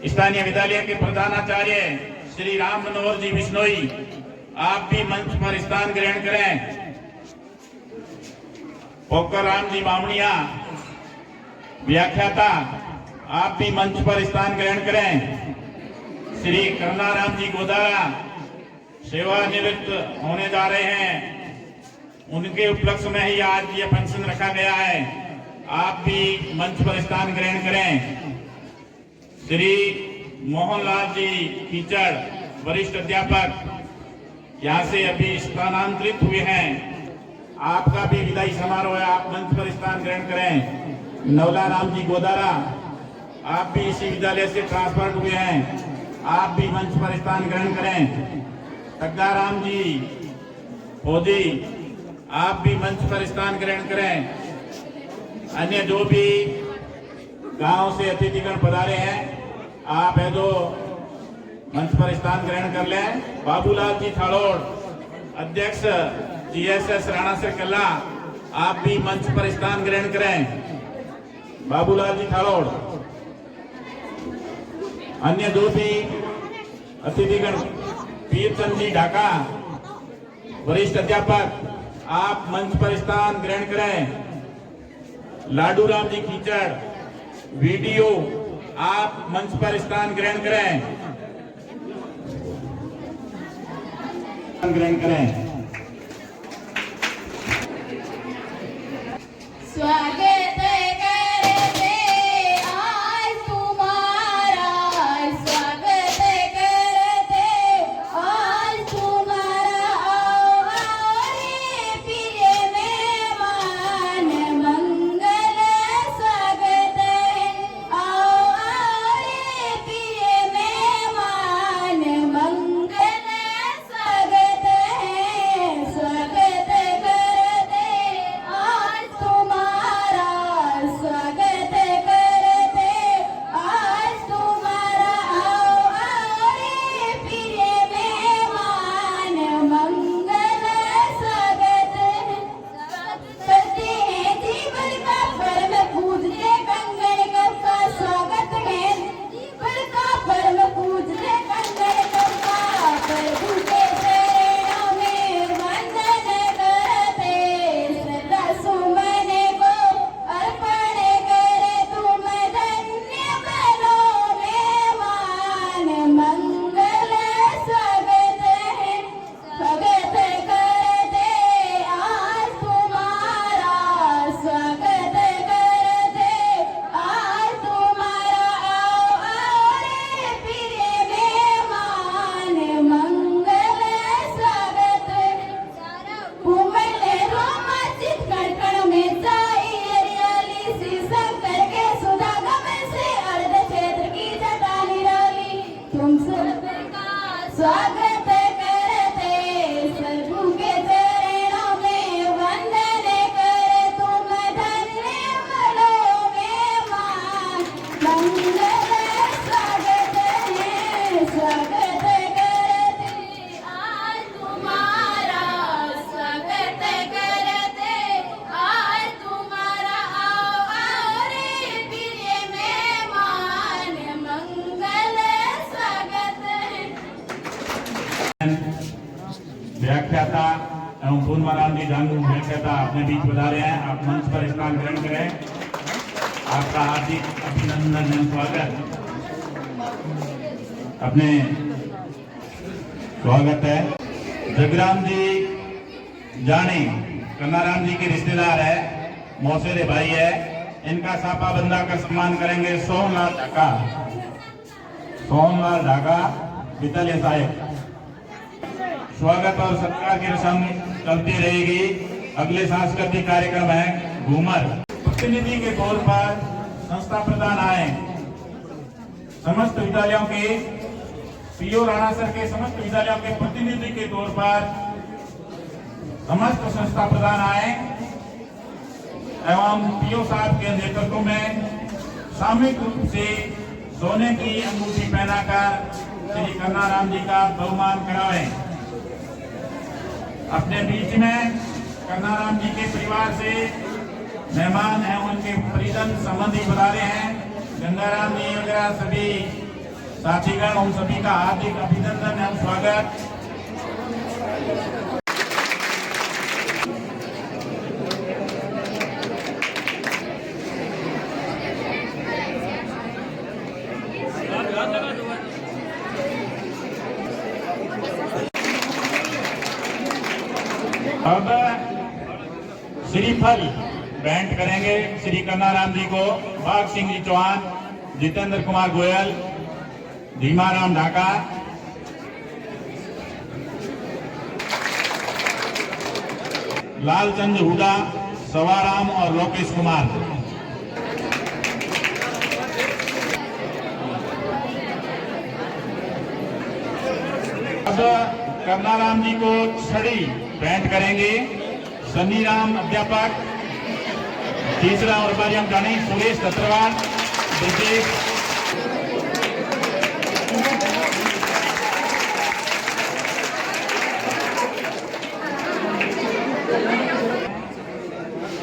स्थानीय विद्यालय के प्रधानाचार्य श्री राम मनोहर जी बिश्नोई, आप भी मंच पर स्थान ग्रहण करें। पोकर राम जी बामणिया, व्याख्याता, आप भी मंच पर स्थान ग्रहण करें। श्री करनाराम जी गोदारा सेवानिवृत्त होने जा रहे हैं, उनके उपलक्ष्य में ही आज ये फंक्शन रखा गया है, आप भी मंच पर स्थान ग्रहण करें। श्री मोहनलाल जी कीचड़, वरिष्ठ अध्यापक, यहाँ से अभी स्थानांतरित हुए हैं, आपका भी विदाई समारोह है, आप मंच पर स्थान ग्रहण करें। नवला राम जी गोदारा, आप भी इसी विद्यालय से ट्रांसफर हुए हैं, आप भी मंच पर स्थान ग्रहण करें। टग्गाराम जी फौजी, आप भी मंच पर स्थान ग्रहण करें। अन्य जो भी गांव से अतिथिगण पधारे हैं, आप है जो मंच पर स्थान ग्रहण कर लें। बाबूलाल जी थाड़ोड़, अध्यक्ष GSS राणा सर कल्ला, आप भी मंच पर स्थान ग्रहण करें। बाबूलाल जी थाड़ोड़। अन्य जो भी अतिथिगण, पीरचंद जी ढाका, वरिष्ठ अध्यापक, आप मंच पर स्थान ग्रहण करें। लाडूराम जी कीचड़, वीडियो, आप मंच पर स्थान ग्रहण करें। ग्रहण करें। स्वागत व्याख्याता एवं पूर्णमाराम जी जानू व्याख्याता अपने बीच पधारे हैं, आप मंच पर स्थान ग्रहण करें। आपका हार्दिक अभिनंदन एवं स्वागत। अपने स्वागत है। जगराम जी जानी कन्नाराम जी के रिश्तेदार है, मौसेरे भाई है, इनका सापा बंदा कर सम्मान करेंगे। सोमलाल ढाका, सोमलाल ढाका विद्यालय साहेब। स्वागत और सत्कार की रस्म चलती रहेगी। अगले सांस्कृतिक कार्यक्रम है घूमर। प्रतिनिधि के तौर पर संस्था प्रधान आए, समस्त विद्यालयों के पीओ राणा सर के समस्त विद्यालयों के प्रतिनिधि के तौर पर समस्त संस्था प्रधान आए एवं पीओ साहब के नेतृत्व में सामूहिक रूप से सोने की अंगूठी पहनाकर श्री कन्नाराम जी का बहुमान कराएं। अपने बीच में कन्नाराम जी के परिवार से मेहमान हैं, उनके परिजन संबंधी पधारे हैं। गंगाराम जी वगैरह सभी साथीगण, उन सभी का हार्दिक अभिनंदन एवं स्वागत। अब श्रीफल भेंट करेंगे श्री कन्नाराम जी को बाघ सिंह जी चौहान, जितेंद्र कुमार गोयल, धीमाराम ढाका, लालचंद हुडा, सवाराम और लोकेश कुमार। अब कन्नाराम जी को छड़ी भेंट करेंगे सन्नी राम अध्यापक, तीसरा और बारियम जानी सुरेश दत्तरवाल, ब्रिजेश।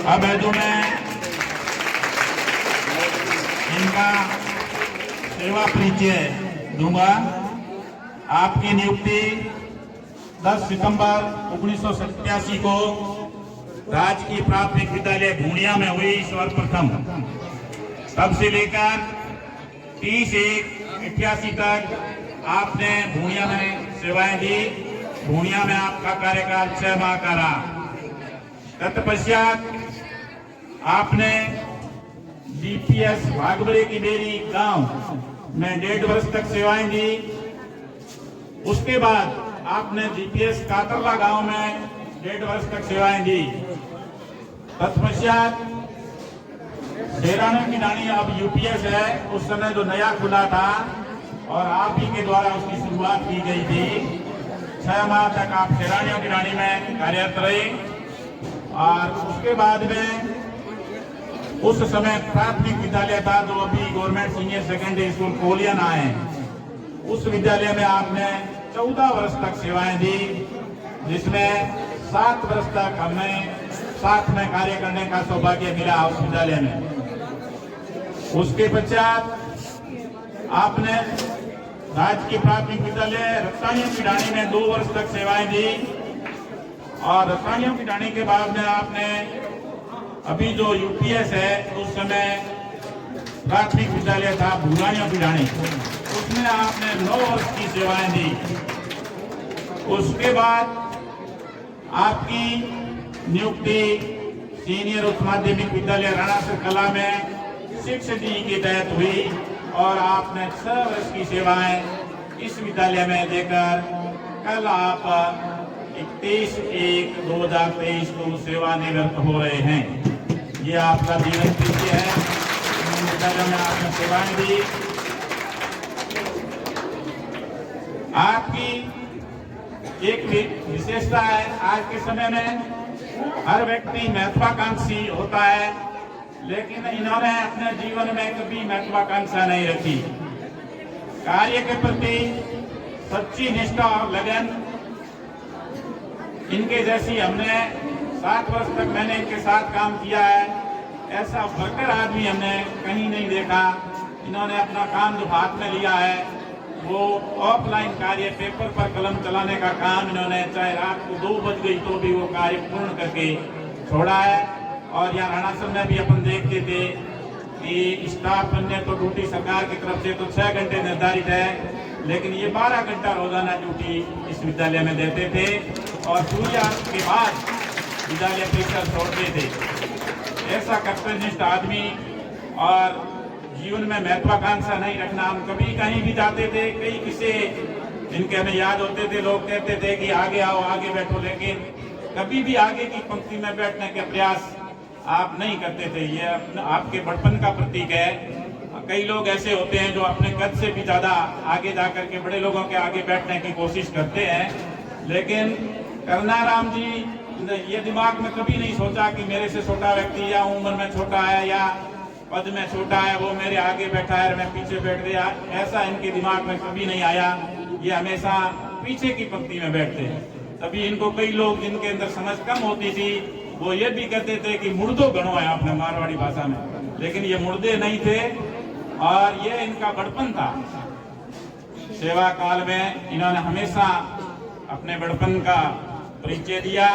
अब है जो मैं इनका सेवा परिचय दूंगा। आपकी नियुक्ति 10 सितंबर 1987 को राजकीय प्राथमिक विद्यालय भूणिया में हुई सर्वप्रथम। तब से लेकर 30/1/88 तक आपने भूणिया में सेवाएं दी। भूणिया में आपका कार्यकाल 6 माह का रहा। तत्पश्चात आपने डीपीएस भागबड़े की डेरी गांव में 1.5 वर्ष तक सेवाएं दी। उसके बाद आपने डीपीएस कातरला गांव में 1.5 वर्ष तक सेवाएं दी। तत्पश्चात शेराना की रानी अब यूपीएस है, उस समय जो नया खुला था और आप ही के द्वारा उसकी शुरुआत की गई थी। 6 माह तक आप शेरानियों की रानी में कार्यरत रहे और उसके बाद में उस समय प्राथमिक विद्यालय था जो अभी गवर्नमेंट सीनियर सेकेंडरी स्कूल कोलियन आए, उस विद्यालय में आपने 14 वर्ष तक सेवाएं दी, जिसमें 7 वर्ष तक हमें साथ में कार्य करने का सौभाग्य मिला उस विद्यालय में। उसके पश्चात आपने राजकीय प्राथमिक विद्यालय रत्तानियों की ढाणी में 2 वर्ष तक सेवाएं दी और रत्तानियों की ढाणी के बाद में आपने अभी जो यूपीएस है उस समय प्राथमिक विद्यालय था भूरानियों की ढाणी, उसमें आपने 9 वर्ष की सेवाएं दी। उसके बाद आपकी नियुक्ति सीनियर उच्च माध्यमिक विद्यालय राणासर कला में शिक्षक जी के तहत हुई और आपने 6 वर्ष की सेवाएं इस विद्यालय में देकर कल आप 31/1/2023 को सेवानिवृत्त हो रहे हैं। ये आपका जीवन परिचय है। विद्यालय में आपने सेवाएं दी। आपकी एक विशेषता है, आज के समय में हर व्यक्ति महत्वाकांक्षी होता है, लेकिन इन्होंने अपने जीवन में कभी महत्वाकांक्षा नहीं रखी। कार्य के प्रति सच्ची निष्ठा और लगन, इनके जैसी हमने 7 वर्ष तक मैंने इनके साथ काम किया है, ऐसा वर्कर आदमी हमने कहीं नहीं देखा। इन्होंने अपना काम जो हाथ में लिया है वो ऑफलाइन कार्य, पेपर पर कलम चलाने का काम इन्होंने चाहे रात को 2 बज गई तो भी वो कार्य पूर्ण करके छोड़ा है। और यहाँ राणासर में भी अपन देखते थे कि स्टाफ बनने तो ड्यूटी सरकार की तरफ से तो 6 घंटे निर्धारित है, लेकिन ये 12 घंटा रोजाना ड्यूटी इस विद्यालय में देते थे और सूर्यास्त के बाद विद्यालय परिसर छोड़ते थे। ऐसा कर्तव्यनिष्ठ आदमी और जीवन में महत्वाकांक्षा नहीं रखना। हम कभी कहीं भी जाते थे, कई किस्से इनके हमें याद होते थे। लोग कहते थे कि आगे आओ, आगे बैठो, लेकिन कभी भी आगे की पंक्ति में बैठने के प्रयास आप नहीं करते थे। ये आपके बड़पन का प्रतीक है। कई लोग ऐसे होते हैं जो अपने कद से भी ज्यादा आगे जाकर के बड़े लोगों के आगे बैठने की कोशिश करते हैं, लेकिन कन्नाराम जी ये दिमाग में कभी नहीं सोचा कि मेरे से छोटा व्यक्ति या उम्र में छोटा है या पद में छोटा है वो मेरे आगे बैठा है और मैं पीछे बैठ गया, ऐसा इनके दिमाग में कभी नहीं आया। ये हमेशा पीछे की पंक्ति में बैठते हैं। तभी इनको कई लोग जिनके अंदर समझ कम होती थी वो ये भी कहते थे कि मुर्दो गणो है अपने मारवाड़ी भाषा में, लेकिन ये मुर्दे नहीं थे और ये इनका बड़पन था। सेवा काल में इन्होंने हमेशा अपने बड़पन का परिचय दिया।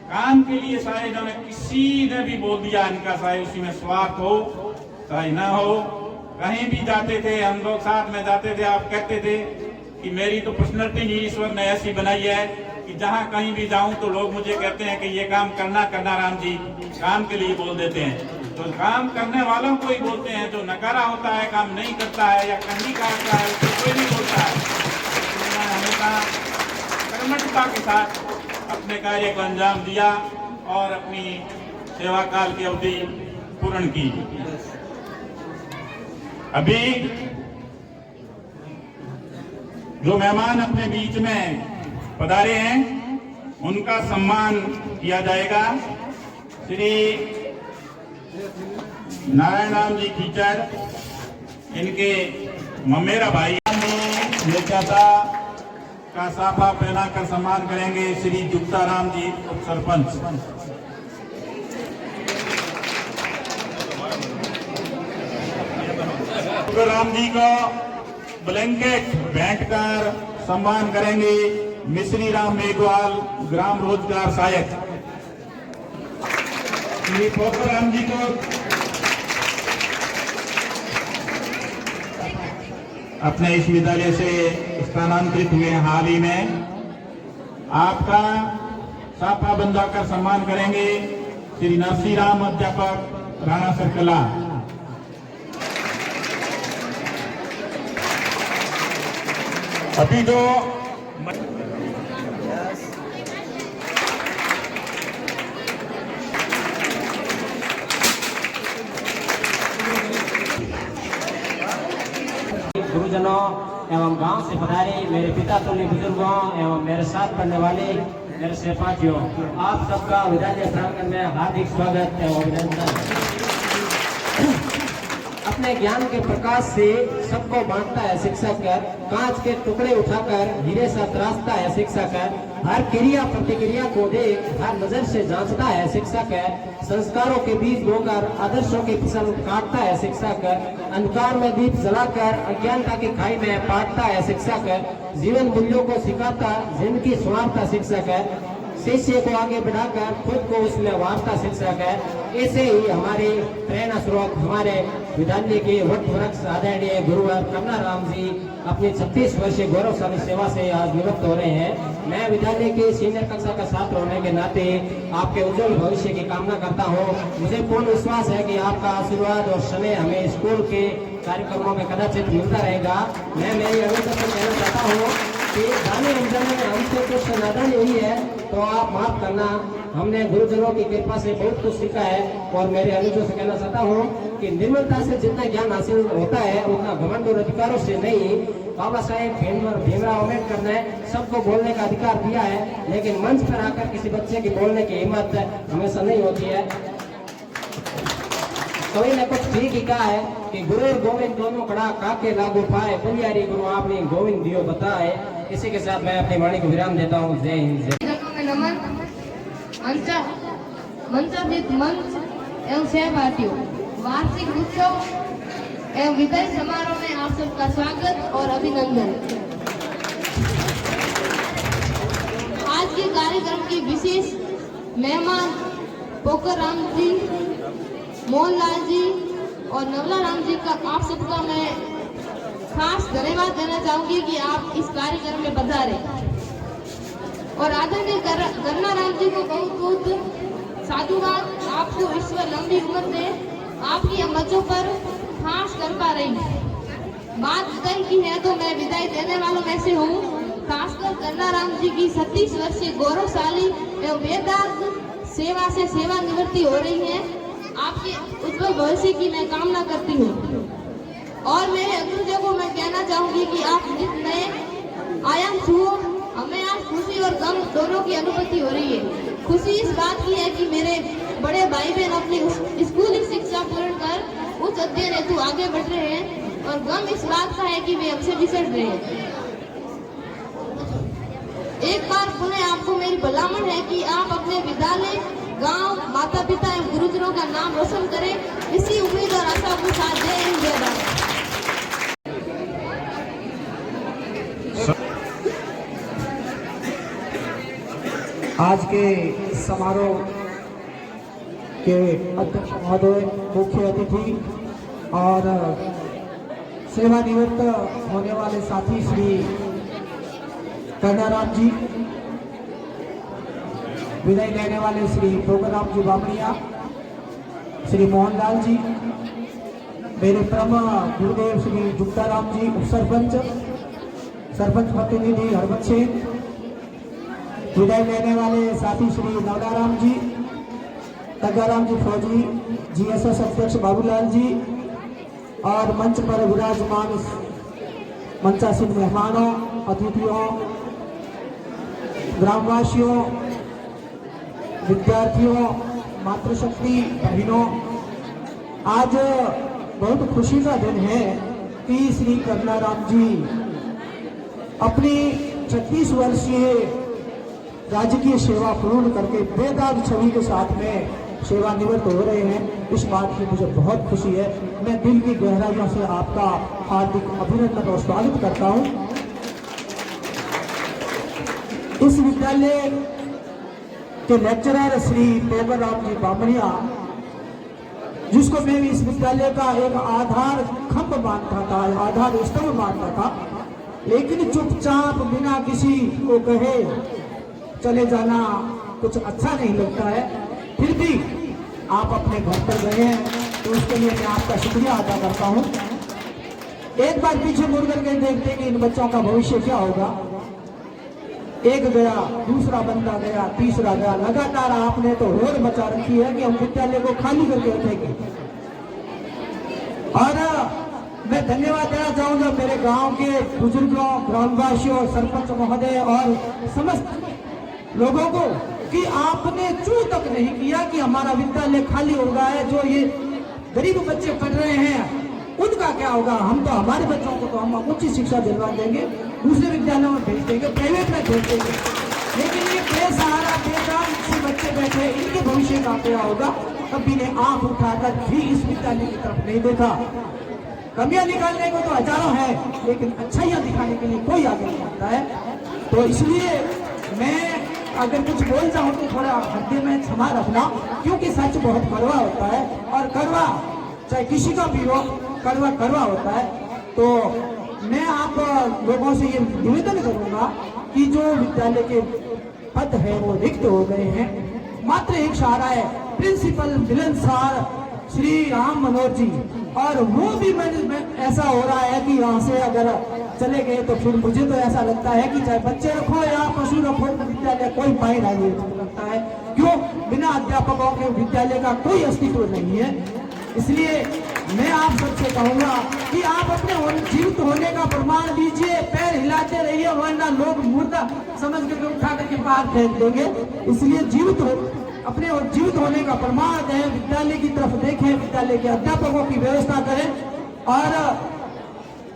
काम के लिए चाहे इन्होंने किसी ने भी बोल दिया इनका, चाहे उसी में स्वार्थ हो चाहे न हो, कहीं भी जाते थे, हम लोग साथ में जाते थे, आप कहते थे कि मेरी तो पर्सनैलिटी ही ईश्वर ने ऐसी बनाई है कि जहाँ कहीं भी जाऊं तो लोग मुझे कहते हैं कि ये काम करना राम जी, काम के लिए बोल देते हैं। तो काम करने वालों को ही बोलते हैं, जो नकारा होता है, काम नहीं करता है या कंडी काटता है, उसको कोई नहीं बोलता है। उन्होंने हमेशा कर्मठता के साथ अपने कार्य को अंजाम दिया और अपनी सेवा काल की अवधि पूर्ण की। अभी जो मेहमान अपने बीच में पधारे हैं उनका सम्मान किया जाएगा। श्री नारायण राम जी कीचड़, इनके ममेरा भाई नेता का साफा पहनाकर सम्मान करेंगे श्री जुगता राम जी उप सरपंच। राम जी को ब्लैंकेट भेंट कर सम्मान करेंगे मिश्री राम मेघवाल, ग्राम रोजगार सहायक। श्री राम जी को अपने इस विद्यालय से स्थानांतरित हुए हाल ही में, आपका साफा बंधाकर सम्मान करेंगे श्री नरसी राम अध्यापक, राणा सरकला। अभी जो गुरुजनों एवं गांव से पधारे मेरे पिता तुल्य बुजुर्गों एवं मेरे साथ पढ़ने वाले मेरे सहपाठियों, आप सबका विद्यालय प्रांगण में हार्दिक स्वागत एवं अभिनंदन। अपने ज्ञान के प्रकाश से सबको बांटता है शिक्षक, कांच के टुकड़े उठाकर हीरे सा तराशता है शिक्षक, हर क्रिया प्रतिक्रिया को देख हर नजर से जांचता है शिक्षक, संस्कारों के बीज बोकर आदर्शों की फिसल काटता है शिक्षक, अंधकार में दीप जलाकर अज्ञानता की खाई में पाटता है शिक्षक, जीवन मूल्यों को सिखाता जिंदगी संवारता शिक्षक है, शिष्य को आगे बढ़ाकर खुद को उसमें वारता शिक्षक है। ऐसे ही हमारे प्रेरणा स्रोत हमारे विद्यालय के वट वृक्ष आदरणीय गुरुवर करना राम जी अपनी 36 वर्षीय गौरवशाली सेवा से आज निवृत्त हो रहे हैं। मैं विद्यालय के सीनियर कक्षा का छात्र होने के नाते आपके उज्जवल भविष्य की कामना करता हूँ। मुझे पूर्ण विश्वास है कि आपका आशीर्वाद और स्नेह हमें स्कूल के कार्यक्रमों में कदाचित मिलता रहेगा। मैं मेरी अनुरोध से कहना चाहता हूँ कि जाने अनजाने में हमसे कुछ नादानी हुई है तो आप माफ करना। हमने गुरुजनों की कृपा से बहुत कुछ सीखा है और मेरे अनुजों से कहना चाहता हूँ कि निर्मलता से जितना ज्ञान हासिल होता है उतना घमंड और अधिकारों से नहीं। बाबा साहेब भीमराव अम्बेडकर ने सबको बोलने का अधिकार दिया है, लेकिन मंच पर आकर किसी बच्चे की बोलने की हिम्मत हमेशा नहीं होती है। कवि ने कुछ ठीक ही कहा है कि गुरु और गोविंद दोनों खड़ा काके लागू पाए, बलियारी गुरु आपने गोविंद दियो बताए। इसी के साथ मैं अपनी वाणी को विराम देता हूँ। जय हिंद। मंचातीत मंच एवं सहपाठियों, वार्षिक उत्सव एवं विदाई समारोह में आप सबका स्वागत और अभिनंदन। आज के कार्यक्रम के विशेष मेहमान पोकर राम जी, मोहनलाल जी और नवला राम जी का आप सबका मैं खास धन्यवाद देना चाहूंगी कि आप इस कार्यक्रम में पधारे। और आदरणीय करना राम जी को बहुत बहुत साधुवाद। आपको ईश्वर लंबी उम्र दे, आपकी मंचों पर खास कर पा रही। बात विदाई की है तो मैं विदाई देने वालों में से हूँ। खासकर करना राम जी की 36 वर्षीय गौरवशाली एवं बेदाग सेवा से सेवा निवृत्ति हो रही है। आपके उज्जवल भविष्य की मैं कामना करती हूँ। और मेरे अग्रजों को मैं कहना चाहूंगी कि आप जिस नए आयाम छुओ, हमें आज खुशी और गम दोनों की अनुभूति हो रही है। खुशी इस बात की है कि मेरे बड़े भाई बहन अपनी स्कूली शिक्षा पूर्ण कर उच्च अध्ययन हेतु आगे बढ़ रहे हैं, और गम इस बात का है कि वे हमसे बिछड़ रहे हैं। एक बार पुनः आपको मेरी भलामण है कि आप अपने विद्यालय, गांव, माता पिता एवं गुरुजनों का नाम रोशन करें। इसी उम्मीद और आशा के साथ जय हिंद, जय भारत। आज के समारोह के अध्यक्ष महोदय, मुख्य अतिथि और सेवानिवृत्त होने वाले साथी श्री कर्णाराम जी, विदाई लेने वाले श्री पोकराम जी बामणिया, श्री मोहनलाल जी, मेरे परम गुरुदेव श्री जुक्ताराम जी, उप सरपंच, सरपंच प्रतिनिधि हरबत सिंह, विदाई लेने वाले साथी श्री नवलाराम जी, तग्गाराम जी फौजी, जीएसएस अध्यक्ष बाबूलाल जी और मंच पर विराजमान मंचासीन मेहमानों, अतिथियों, ग्रामवासियों, विद्यार्थियों, मातृशक्ति बहनों, आज बहुत खुशी का दिन है कि श्री कर्णाराम जी अपनी 36 वर्षीय राजकीय सेवा पूर्ण करके बेदाग छवि के साथ में सेवानिवृत्त हो रहे हैं। इस बात की मुझे बहुत खुशी है। मैं दिल की गहराइयों से आपका हार्दिक अभिनंदन और स्वागत करता हूं। इस विद्यालय के लेक्चरर श्री पोकराम जी बामणिया, जिसको मैं इस विद्यालय का एक आधार खंभ मानता था, आधार स्तंभ मानता था, लेकिन चुपचाप बिना किसी को कहे चले जाना कुछ अच्छा नहीं लगता है। फिर भी आप अपने घर पर गए हैं तो उसके लिए मैं आपका शुक्रिया अदा करता हूं। एक बार पीछे मुड़ करके देखते हैं कि इन बच्चों का भविष्य क्या होगा। एक गया, दूसरा बंदा गया, तीसरा गया, लगातार आपने तो होड़ मचा रखी है कि हम विद्यालय को खाली करके रखेंगे। और मैं धन्यवाद देना चाहूंगा मेरे गांव के बुजुर्गों, ग्रामवासियों, सरपंच महोदय और समस्त लोगों को कि आपने चू तक नहीं किया कि हमारा विद्यालय खाली हो गया है। जो ये गरीब बच्चे पढ़ रहे हैं उनका क्या होगा। हम तो हमारे बच्चों को तो हम उच्च शिक्षा दिलवा देंगे, दूसरे विद्यालयों में भेज देंगे, प्राइवेट में भेज देंगे, लेकिन ये बेसहारा बेजान से बच्चे बैठे, इनके भविष्य का क्या होगा। कभी ने आंख उठाकर भी इस विद्यालय की तरफ नहीं देखा। कमियां निकालने को तो हजारों है, लेकिन अच्छाइयां दिखाने के लिए कोई आगे नहीं आता है। तो इसलिए मैं अगर कुछ बोल जाऊं तो थोड़ा हृदय में क्षमा रखना, क्योंकि सच बहुत कड़वा होता है और कड़वा चाहे किसी का भी हो, कड़वा कड़वा होता है। तो मैं आप लोगों से ये निवेदन करूंगा कि जो विद्यालय के पद है वो रिक्त हो गए हैं, मात्र एक सहारा है, प्रिंसिपल मिलनसार श्री राम मनोहर जी, और वो भी ऐसा हो रहा है कि यहाँ से अगर चले गए तो फिर मुझे तो ऐसा लगता है कि चाहे बच्चे रखो या पशु रखो, विद्यालय कोई मायना नहीं लगता है। क्यों? बिना अध्यापकों के विद्यालय का कोई अस्तित्व नहीं है। इसलिए मैं आप सबसे कहूंगा कि आप अपने जीवित होने का प्रमाण दीजिए, पैर हिलाते रहिए, वरना लोग मुर्दा समझ करके उठा करके बाहर फेंक देंगे। इसलिए अपने जीवित होने का प्रमाण दें, विद्यालय की तरफ देखें, विद्यालय के अध्यापकों की व्यवस्था करें, और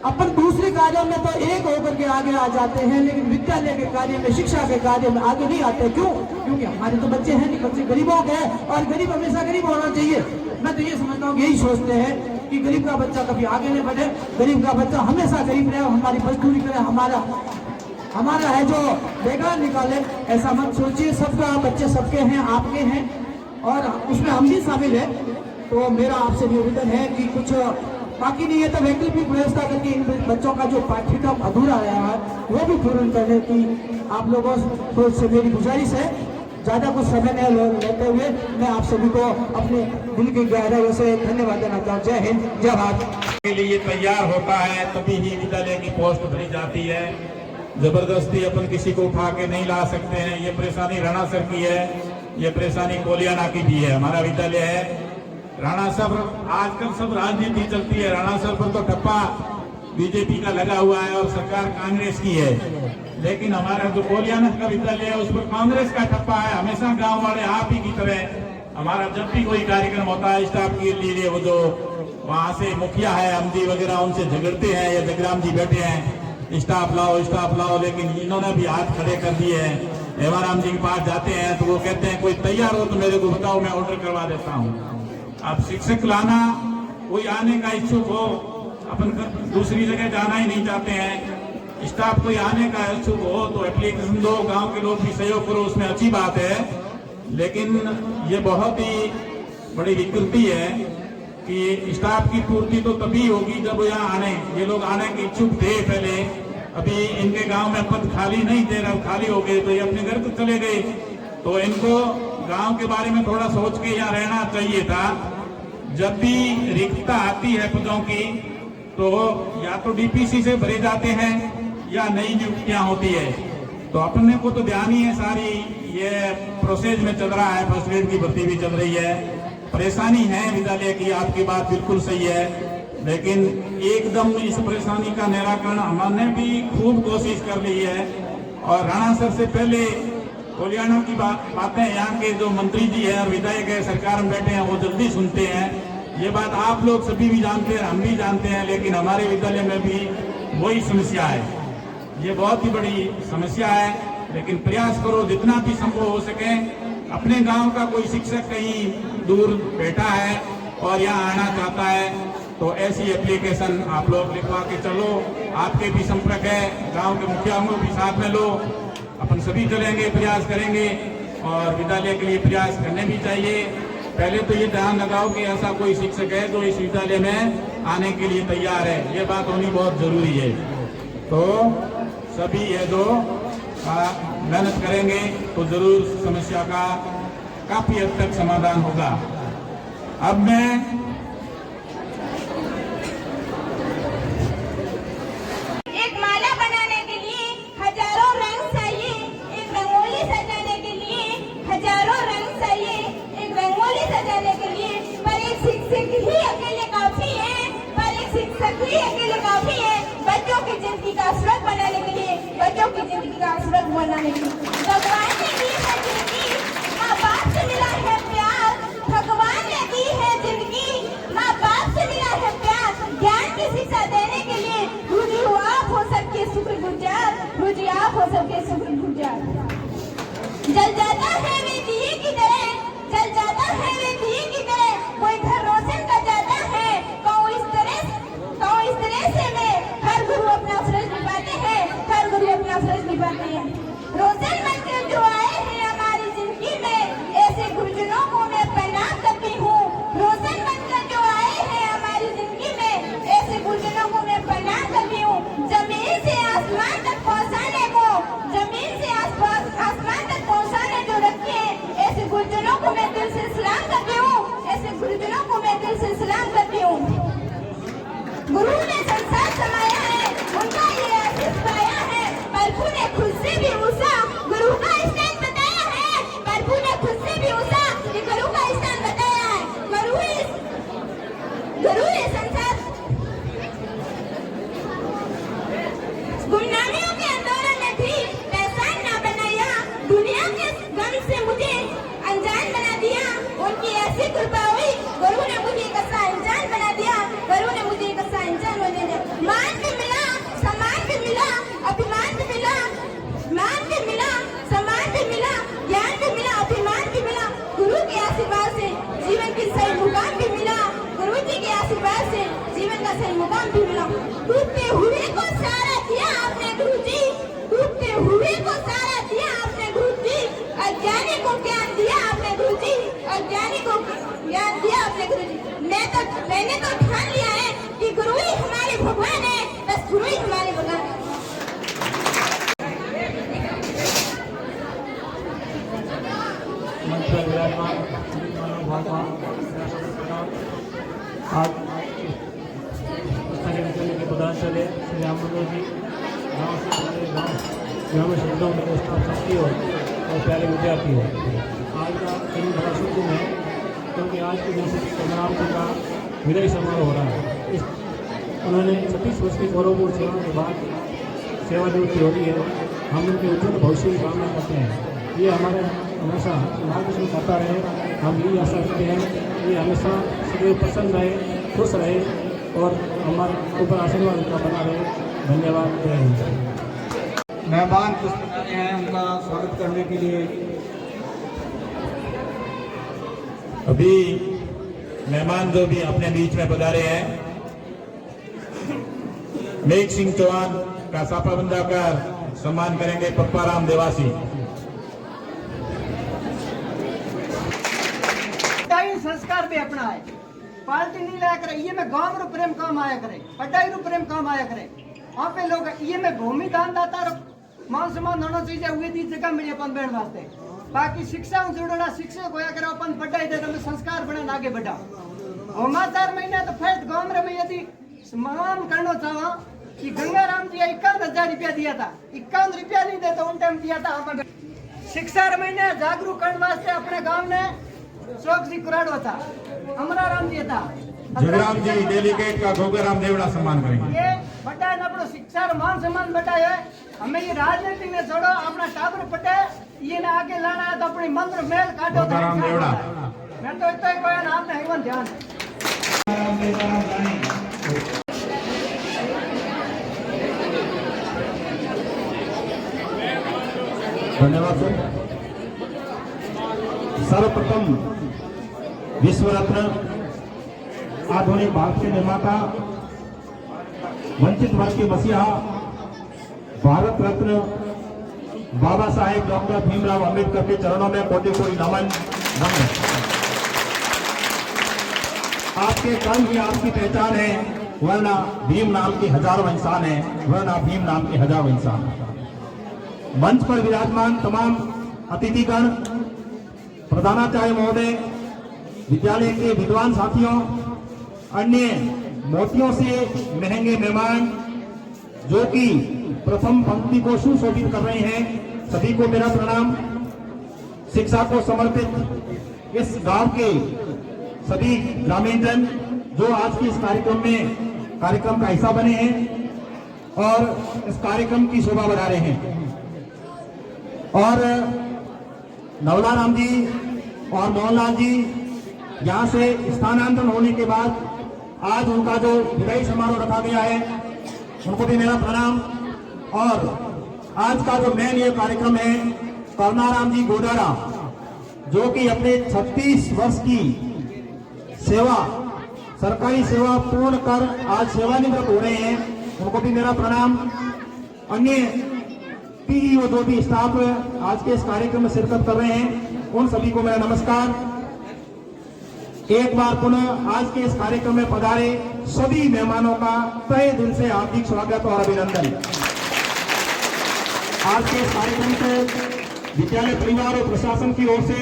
अपन दूसरे कार्यों में तो एक होकर के आगे आ जाते हैं, लेकिन विद्यालय के कार्य में, शिक्षा के कार्य में आगे नहीं आते। क्यों? क्योंकि हमारे तो बच्चे हैं नहीं, बच्चे गरीबों के हैं, और गरीब हमेशा गरीब होना चाहिए। मैं तो ये समझता हूँ, यही सोचते हैं कि गरीब का बच्चा कभी आगे नहीं बढ़े, गरीब का बच्चा हमेशा गरीब रहे, हमारी मजदूरी करे, हमारा है जो बेकार निकाले। ऐसा मत सोचिए, सबका बच्चे सबके हैं, आपके हैं, और उसमें हम भी शामिल हैं। तो मेरा आपसे निवेदन है कि कुछ बाकी नहीं है तो वैकल्पिक व्यवस्था करके इन बच्चों का जो पाठ्यक्रम अधूरा रहा है वो भी पूर्ण करने की आप लोगों से मेरी गुजारिश है। ज्यादा कुछ समय नहीं लेते हुए मैं आप सभी को अपने दिल की गहराइयों से धन्यवाद देना चाहूँ। जय हिंद, जय भारत। के लिए तैयार होता है तभी ही विद्यालय की पोस्ट भरी जाती है। जबरदस्ती अपन किसी को उठा के नहीं ला सकते हैं। ये परेशानी राणा सर की है, ये परेशानी कोलियाना की भी है। हमारा विद्यालय है राणा सर, आजकल सब राजनीति चलती है, राणा सर पर तो ठप्पा बीजेपी का लगा हुआ है और सरकार कांग्रेस की है, लेकिन हमारा जो कोलियाना का विद्यालय है उस पर कांग्रेस का ठप्पा है। हमेशा गांव वाले आप ही की तरह हमारा जब भी कोई कार्यक्रम होता है स्टाफ के लिए, वो जो वहां से मुखिया है अमदी वगैरह उनसे झगड़ते हैं, या जगराम जी बैठे हैं स्टाफ लाओ, लेकिन इन्होंने भी हाथ खड़े कर दिए हैं। हेमाराम जी के पास जाते हैं तो वो कहते हैं कोई तैयार हो तो मेरे को बताओ, मैं ऑर्डर करवा देता हूँ। अब शिक्षक लाना, कोई आने का इच्छुक हो, अपन दूसरी जगह जाना ही नहीं चाहते हैं, स्टाफ कोई आने का इच्छुक हो तो एप्लीकेशन दो, गांव के लोग भी सहयोग करो, उसमें अच्छी बात है। लेकिन ये बहुत ही बड़ी विकृति है कि स्टाफ की पूर्ति तो तभी होगी जब यहाँ ये लोग आने के इच्छुक थे पहले। अभी इनके गांव में पद खाली नहीं थे, अब खाली हो गए तो ये अपने घर को चले गए। तो इनको गांव के बारे में थोड़ा सोच के यहाँ रहना चाहिए था। जब भी रिक्तता आती है पदों की तो या तो डीपीसी से भरे जाते हैं या नई नियुक्तियां होती है। तो अपने को तो ध्यान ही है, सारी ये प्रोसेस में चल रहा है, फर्स्ट ग्रेड की भर्ती भी चल रही है। परेशानी है विद्यालय की, आपकी बात बिल्कुल सही है, लेकिन एकदम इस परेशानी का निराकरण हमने भी खूब कोशिश कर ली है। और राणा सर से पहले कोलियानों की बातें यहाँ के जो मंत्री जी है और विधायक है सरकार में बैठे हैं वो जल्दी सुनते हैं। ये बात आप लोग सभी भी जानते हैं, हम भी जानते हैं, लेकिन हमारे विद्यालय में भी वही समस्या है। ये बहुत ही बड़ी समस्या है, लेकिन प्रयास करो जितना भी संभव हो सके। अपने गांव का कोई शिक्षक कहीं दूर बैठा है और यहाँ आना चाहता है तो ऐसी एप्लीकेशन आप लोग लिखवा के चलो। आपके भी संपर्क है, गांव के मुखियाओं को भी साथ में लो, अपन सभी चलेंगे, प्रयास करेंगे और विद्यालय के लिए प्रयास करने भी चाहिए। पहले तो ये ध्यान लगाओ कि ऐसा कोई शिक्षक है जो इस विद्यालय में आने के लिए तैयार है, ये बात होनी बहुत जरूरी है। तो सभी ये जो मेहनत करेंगे तो जरूर समस्या का काफी हद तक समाधान होगा। अब मैं एक माला बनाने के लिए हजारों रंग चाहिए, एक रंगोली सजाने के लिए हजारों रंग चाहिए, एक रंगोली सजाने के लिए पर एक शिक्षक ही अकेले काफी है, पर एक शिक्षक ही अकेले काफी है बच्चों की जिंदगी का स्वर्ग बनाने के लिए, बच्चों की जिंदगी का स्वर्ग बनाने के लिए। भगवान ने दी है जिंदगी, माँ बाप से मिला है प्यार, भगवान ने दी है जिंदगी, माँ बाप से मिला है प्यार, ज्ञान की शिक्षा देने के लिए गुरु आप हो सबके शुक्रगुजार, गुरु आप हो सबके शुक्रगुजार। जल जाता है वे दिए की तरह, जल जाता है वे दिए की तरह, कोई घर रोशन कर जाता है, कौन इस तरह से मैं हर गुरु अपना फर्ज निभाते हैं, हर गुरु अपना फर्ज निभाते हैं। रोशन बनकर जो आए हैं हमारी जिंदगी में, ऐसे गुरुजनों को मैं प्रणाम करती हूँ। रोशन बनकर जो आए हैं हमारी जिंदगी में, ऐसे गुरुजनों को मैं प्रणाम करती हूँ। जमीन से आसमान तक पहुँचाने को, जमीन से आसमान तक पहुँचाने जो रखे हैं, ऐसे गुरुजनों को मैं दिल से सलाम करती हूँ, ऐसे गुरुजनों को मैं दिल से सलाम करती हूँ। गुरु ने संसार समाया है, उनका ये आशीष पाया है, प्रभु ने खुद से भी ऊंचा गुरु का स्थान बताया है, प्रभु ने खुद से भी ऊंचा ये गुरु का स्थान बताया है। गुरु ने संसार गुमनामियों के आंदोलन में भी पहचान ना बनाया, दुनिया के गम से मुझे अनजान बना दिया, उनकी ऐसी कृपा हुई गुरु ने मुझे कैसा अनजान बना दिया, गुरु ने मुझे कैसा अनजान बना दिया। मान भी मिला, सम्मान भी मिला, अभिमान भी मिला, मान भी मिला, सम्मान भी मिला, ज्ञान भी मिला, अभिमान भी मिला, गुरु के आशीर्वाद से जीवन की सही मुकाम भी मिला, गुरु जी के आशीर्वाद से जीवन का सही मुकाम भी मिला। डूबते हुए को सहारा दिया आपने गुरु जी, डूबते हुए को सहारा दिया आपने गुरु जी, अज्ञानी को ज्ञान दिया आपने गुरु जी, अज्ञानी को ज्ञान दिया आपने गुरु जी। मैंने तो ठान लिया है कि गुरु ही हमारे भगवान है, बस गुरु ही हमारे भगवान है। आज स्थानीय विद्यालय के प्रधानाचार्य श्री राम मनोहर जी, गाँव से हमारे गाँव में शब्दों में स्टाफ साथी हो और प्यारे विद्यार्थी हो। आज का दिन बड़ा शुभ दिन है क्योंकि आज के दिन से संग्राम जी का विदाई समारोह हो रहा है। उन्होंने 36 वर्ष की गौरवपूर्ण सेवा के बाद सेवानिवृत्ति हो रही है। हम उनके उज्जवल भविष्य की कामना करते हैं। ये हमारे हमेशा मार्गदर्शन करता रहे, हम यही आशा करते हैं ये हमेशा सदैव प्रसन्न रहे, खुश रहे और हमारे ऊपर आशीर्वाद उनका बना रहे। धन्यवाद। जय हिंद। मेहमान पुष्पांजलि हैं, उनका स्वागत करने के लिए अभी मेहमान जो भी अपने बीच में पधारे हैं, मेघ सिंह चौहान का साफा बंधा कर सम्मान करेंगे पप्पाराम देवासी। संस्कार भी अपना है, पार्टी नहीं लाया करे, ये में गांव रो प्रेम काम आया करे, पढ़ाई रो प्रेम काम आया करे। वहाँ पे लोग ये में भूमि दान दाता रो मान सम्मान होना चाहिए, हुए दी जगह मिली अपन बैठ वास्ते। बाकी शिक्षा जुड़ना शिक्षक होया करे, अपन पढ़ाई दे तो संस्कार बना आगे बढ़ा। होमा 4 महीना तो फैट गांव रे में यदि सम्मान करना चाहा कि गंगाराम जी 51,000 रुपया दिया था, 51 रुपया नहीं दे तो उन टाइम दिया था। हम शिक्षा महीने जागरूक करने वास्ते अपने गांव ने शोक जी कुराड़ो था, अमराराम जी था, जगराम जी डेलीगेट का गोगराम देवड़ा सम्मान करेंगे। ये बटा है अपना शिक्षा मान सम्मान बटा है। हमें ये राजनीति ने छोड़ो, अपना टाबर पटे ये ना आगे लाना है तो अपनी मंत्र मेल काटो। गोगराम देवड़ा मैं तो इतना ही कोई ना, आपने हेवन ध्यान धन्यवाद सर। सर्वप्रथम विश्व रत्न, आधुनिक भारत के निर्माता, वंचित वर्ग के मसीहा, भारत रत्न बाबा साहेब डॉक्टर भीमराव अंबेडकर के चरणों में कोटि कोटि नमन। आपके कर्म ही आपकी पहचान है, वरना भीम नाम के हजारों इंसान है, वरना भीम नाम के हजारों इंसान। मंच पर विराजमान तमाम अतिथिगण, प्रधानाचार्य महोदय, विद्यालय के विद्वान साथियों, अन्य मोतियों से महंगे मेहमान जो कि प्रथम पंक्ति को सुशोभित कर रहे हैं, सभी को मेरा प्रणाम। शिक्षा को समर्पित इस गांव के सभी ग्रामीण जन जो आज के इस कार्यक्रम का हिस्सा बने हैं और इस कार्यक्रम की शोभा बढ़ा रहे हैं। और नवलाराम जी और मोहनलाल जी यहाँ से स्थानांतरण होने के बाद आज उनका जो विदाई समारोह रखा गया है, उनको भी मेरा प्रणाम। और आज का जो मेन ये कार्यक्रम है, करनाराम जी गोदारा जो कि अपने 36 वर्ष की सेवा, सरकारी सेवा पूर्ण कर आज सेवानिवृत्त हो रहे हैं, उनको भी मेरा प्रणाम। अन्य पीईओ जो भी स्टाफ आज के इस कार्यक्रम में शिरकत कर रहे हैं, उन सभी को मेरा नमस्कार। एक बार पुनः आज के इस कार्यक्रम में पधारे सभी मेहमानों का तहे दिल से हार्दिक स्वागत और अभिनंदन। आज के इस कार्यक्रम को विद्यालय परिवार और प्रशासन की ओर से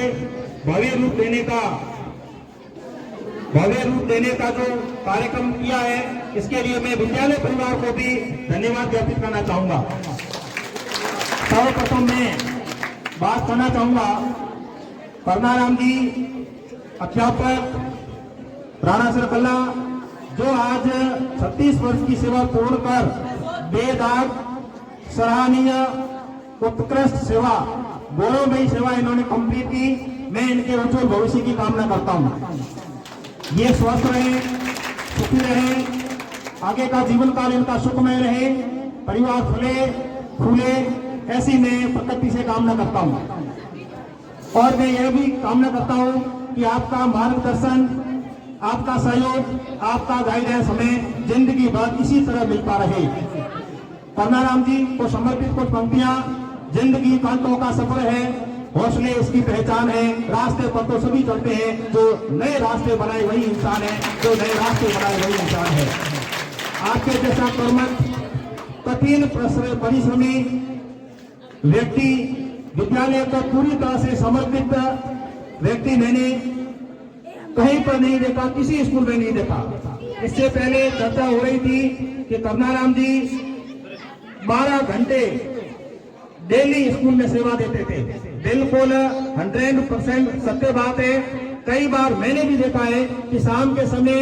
भव्य रूप देने का जो कार्यक्रम किया है, इसके लिए मैं विद्यालय परिवार को भी धन्यवाद ज्ञापित करना चाहूंगा। सर्वप्रथम मैं बात करना चाहूंगा करनाराम जी अध्यापक राणा सरकल्ला, जो आज 36 वर्ष की सेवा पूर्ण कर बेदाग, सराहनीय, उत्कृष्ट सेवा, गौरवमयी सेवा इन्होंने कंप्लीट की। मैं इनके उज्जवल भविष्य की कामना करता हूं। ये स्वस्थ रहे, सुखी रहे, आगे का जीवन काल इनका सुखमय रहे, परिवार फले फूले, ऐसी मैं प्रकृति से कामना करता हूं। और मैं यह भी कामना करता हूं कि आपका मार्गदर्शन, आपका सहयोग, आपका गाइडेंस हमें जिंदगी भर इसी तरह मिलता रहे। करनाराम जी को समर्पित कुछ पंक्तियां। जिंदगी कांटों का सफर है, हौसले इसकी पहचान है, रास्ते पर तो सभी चलते हैं, जो नए रास्ते बनाए वही इंसान है, जो नए रास्ते बनाए वही इंसान है। आपके जैसा कर्मठ, कठिन परिश्रमी व्यक्ति, विद्यालय को पूरी तरह से समर्पित व्यक्ति मैंने कहीं पर नहीं देखा, किसी स्कूल में नहीं देखा। इससे पहले चर्चा हो रही थी कि करनाराम जी 12 घंटे डेली स्कूल में सेवा देते थे। बिल्कुल 100% सत्य बात है। कई बार मैंने भी देखा है कि शाम के समय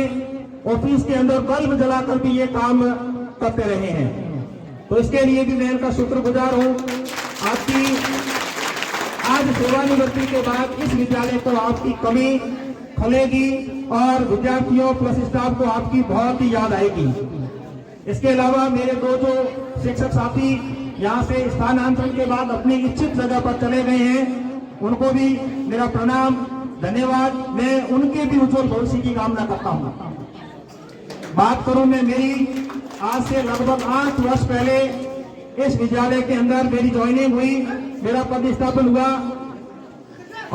ऑफिस के अंदर बल्ब जलाकर भी ये काम करते रहे हैं। तो इसके लिए भी मैं इनका शुक्रगुजार हूँ। आपकी आज सेवानिवृत्ति के बाद इस विद्यालय को आपकी कमी खलेगी और विद्यार्थियों प्लस स्टाफ को आपकी बहुत ही याद आएगी। इसके अलावा मेरे दो जो शिक्षक साथी यहाँ से स्थानांतरण के बाद अपनी इच्छित जगह पर चले गए हैं, उनको भी मेरा प्रणाम, धन्यवाद। मैं उनके भी उज्जवल भविष्य की कामना करता हूँ। बात करूं मैं मेरी आज से लगभग 8 वर्ष पहले इस विद्यालय के अंदर मेरी ज्वाइनिंग हुई, मेरा पदस्थापन हुआ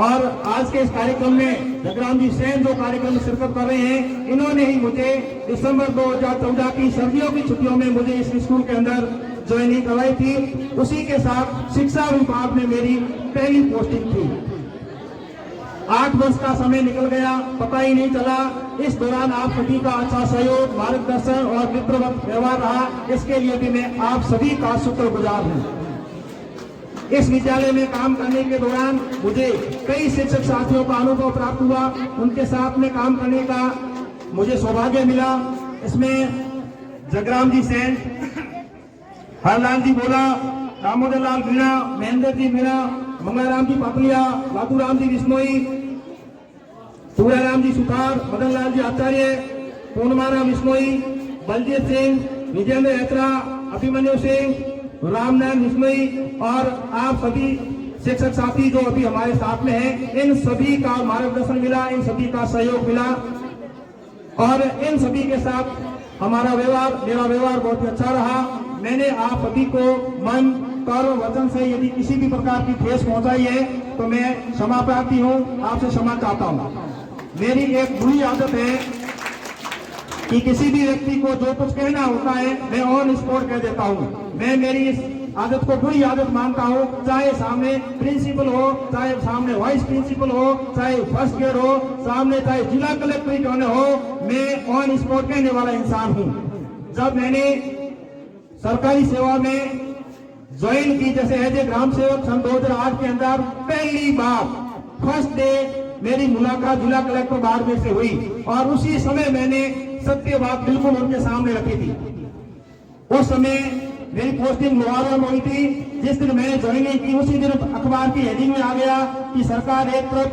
और आज के इस कार्यक्रम में जगराम जी सेन जो कार्यक्रम में शिरकत कर रहे हैं, इन्होंने ही मुझे दिसंबर 2014 की सर्दियों की छुट्टियों में मुझे इस स्कूल के अंदर ज्वाइनिंग करवाई थी। उसी के साथ शिक्षा विभाग में मेरी पहली पोस्टिंग थी। 8 वर्ष का समय निकल गया, पता ही नहीं चला। इस दौरान आप सभी का अच्छा सहयोग, मार्गदर्शन और मित्रवत व्यवहार रहा, इसके लिए भी मैं आप सभी का शुक्रगुजार हूँ। इस विद्यालय में काम करने के दौरान मुझे कई शिक्षक साथियों का अनुभव प्राप्त हुआ, उनके साथ में काम करने का मुझे सौभाग्य मिला। इसमें जगराम जी सेन, हरलाल जी बोला, दामोदर लाल मीणा, महेंद्र जी मीणा, मंगलाराम जी पापलिया, लातूराम जी विश्नोई, सूर्याराम जी सुतार, मदन लाल जी आचार्य, पूर्णमाराम विश्नोई, बलजीत सिंह, विजेंद्र यात्रा, अभिमन्यु सिंह, रामनारायण विश्नोई और आप सभी शिक्षक साथी जो अभी हमारे साथ में हैं, इन सभी का मार्गदर्शन मिला, इन सभी का सहयोग मिला और इन सभी के साथ हमारा व्यवहार, मेरा व्यवहार बहुत ही अच्छा रहा। मैंने आप सभी को मन, कर्म, वचन से यदि किसी भी प्रकार की ठेस पहुंचाई है तो मैं क्षमा प्रार्थी हूं, आपसे क्षमा चाहता हूं। मेरी एक बुरी आदत है कि किसी भी व्यक्ति को जो कुछ कहना होता है मैं ऑन स्पॉट कह देता हूं। मैं मेरी इस आदत को बुरी आदत मानता हूं, चाहे सामने प्रिंसिपल हो, चाहे सामने वाइस प्रिंसिपल हो, चाहे फर्स्ट ग्रेड हो, सामने चाहे जिला कलेक्ट्रेट होने हो, मैं ऑन स्पॉट कहने वाला इंसान हूं। जब मैंने सरकारी सेवा में ज्वाइन की, जैसे एज ए ग्राम सेवक सन 2008 के अंदर पहली बार फर्स्ट डे मेरी मुलाकात जिला कलेक्टर बाड़मेर से हुई और उसी समय मैंने सत्य बात बिल्कुल उनके सामने रखी थी। उस समय मेरी पोस्टिंग लोहारा में हुई थी। जिस दिन मैंने ज्वाइनिंग की उसी दिन अखबार की हेडिंग में आ गया कि सरकार एक तरफ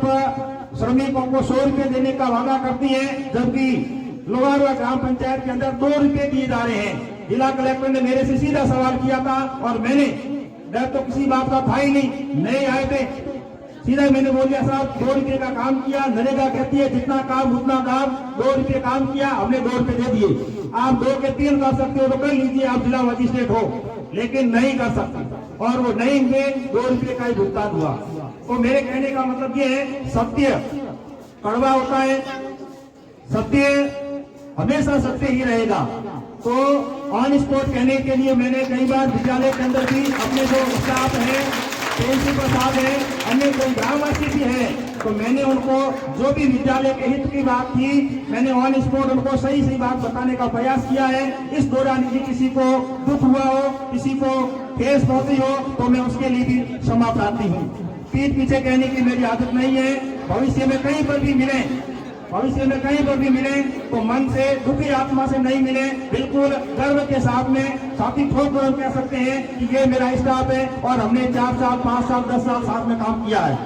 श्रमिकों को 100 रुपए देने का वादा करती है, जबकि लोहारा ग्राम पंचायत के अंदर 2 रुपए दिए जा रहे हैं। जिला कलेक्टर ने मेरे से सीधा सवाल किया था और मैंने डर तो किसी बात का था ही नहीं आए थे, सीधा मैंने बोल दिया साहब 2 रुपए का काम किया, नरेगा कहती है जितना काम उतना दाम, 2 रुपए काम किया, हमने 2 रुपए दे दिए। आप 2 के 3 कर सकते हो तो कर लीजिए, आप जिला मजिस्ट्रेट हो, लेकिन नहीं कर सकते। और वो नहीं में 2 रुपए का ही भुगतान हुआ। तो मेरे कहने का मतलब ये है, सत्य कड़वा होता है, सत्य हमेशा सत्य ही रहेगा। तो ऑन स्पॉट कहने के लिए मैंने कई बार विद्यालय के अंदर भी अपने जो स्टाफ है, प्रिंसिपल साहब है, अन्य कोई ग्रामवासी भी है, तो मैंने उनको जो भी विद्यालय के हित की बात थी, मैंने ऑन स्पॉट उनको सही बात बताने का प्रयास किया है। इस दौरान यदि किसी को दुख हुआ हो, किसी को ठेस पहुंची हो, तो मैं उसके लिए भी क्षमा प्रार्थी हूँ। पीठ पीछे कहने की मेरी आदत नहीं है। भविष्य में कहीं पर भी मिले तो मन से, दुखी आत्मा से नहीं मिले, बिल्कुल गर्व के साथ में साथी ठोक कर कह सकते हैं कि ये मेरा स्टाफ है और हमने 4 साल, 5 साल, 10 साल साथ में काम किया है।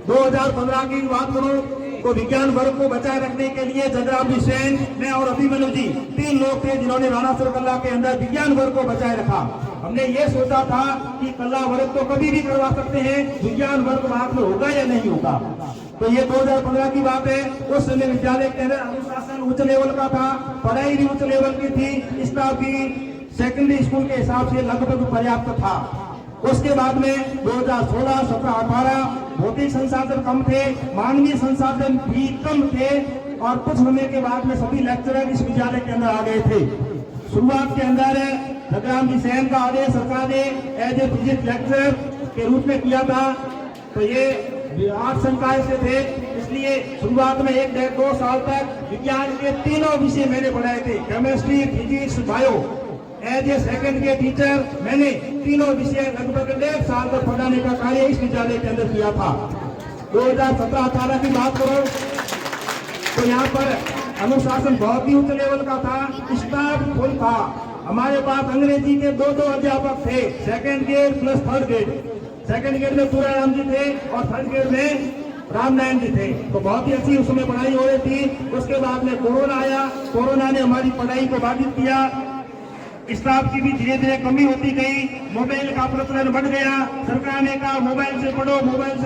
2015 की बात करूं तो विज्ञान वर्ग को बचाए रखने के लिए जगराम जी सेन, मैं और अभिमन्यु जी 3 लोग थे जिन्होंने राणा सरकल्ला के अंदर विज्ञान वर्ग को बचाए रखा। हमने ये सोचा था कि कला वर्ग तो कभी भी करवा सकते हैं, विज्ञान वर्ग बाद में होगा या नहीं होगा। तो ये 2015 की बात है। उस समय विद्यालय के अंदर अनुशासन उच्च लेवल का था, पढ़ाई भी उच्च लेवल की थी, स्टाफ भी सेकेंडरी स्कूल के हिसाब से लगभग पर्याप्त था। उसके बाद में 2016, 17, 18 भौतिक संसाधन कम थे, मानवीय संसाधन भी कम थे और कुछ समय के बाद में सभी लेक्चरर इस विद्यालय के अंदर आ गए थे। शुरुआत के अंदर जगराम जी सेन का आदेश सरकार ने एज ए फिजिक्स लेक्चरर के रूप में किया था। तो ये 8 संकाय से थे, इसलिए शुरुआत में 1-2 साल तक विज्ञान के तीनों विषय मैंने पढ़ाए थे, chemistry, physics, bio. As a second के टीचर मैंने तीनों विषय लगभग 1.5 साल तक पढ़ाने का कार्य इस विद्यालय के अंदर किया था। 2017-18 की बात करो तो यहाँ पर अनुशासन बहुत ही उच्च लेवल का था, स्टाफ फुल था। हमारे पास अंग्रेजी के 2 अध्यापक थे, second grade plus third grade. Second grade में सूर्याराम जी थे और थर्ड ग्रेड में रामनारायण जी थे। तो बहुत ही अच्छी उस समय पढ़ाई हो रही थी। उसके बाद में कोरोना आया, कोरोना ने हमारी पढ़ाई को बाधित किया, स्टाफ की भी धीरे धीरे कमी होती गई, मोबाइल का प्रचलन बढ़ गया। सरकार ने कहा मोबाइल से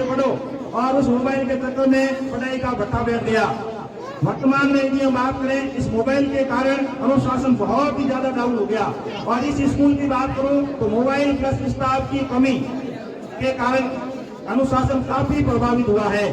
पढ़ो और उस मोबाइल के चक्कर में पढ़ाई का भत्ता बैठ गया। वर्तमान में यदि हम बात करें, इस मोबाइल के कारण अनुशासन बहुत ही ज्यादा डाउन हो गया। और इस स्कूल की बात करूं तो मोबाइल प्लस स्टाफ की कमी के कारण अनुशासन काफी प्रभावित हुआ है।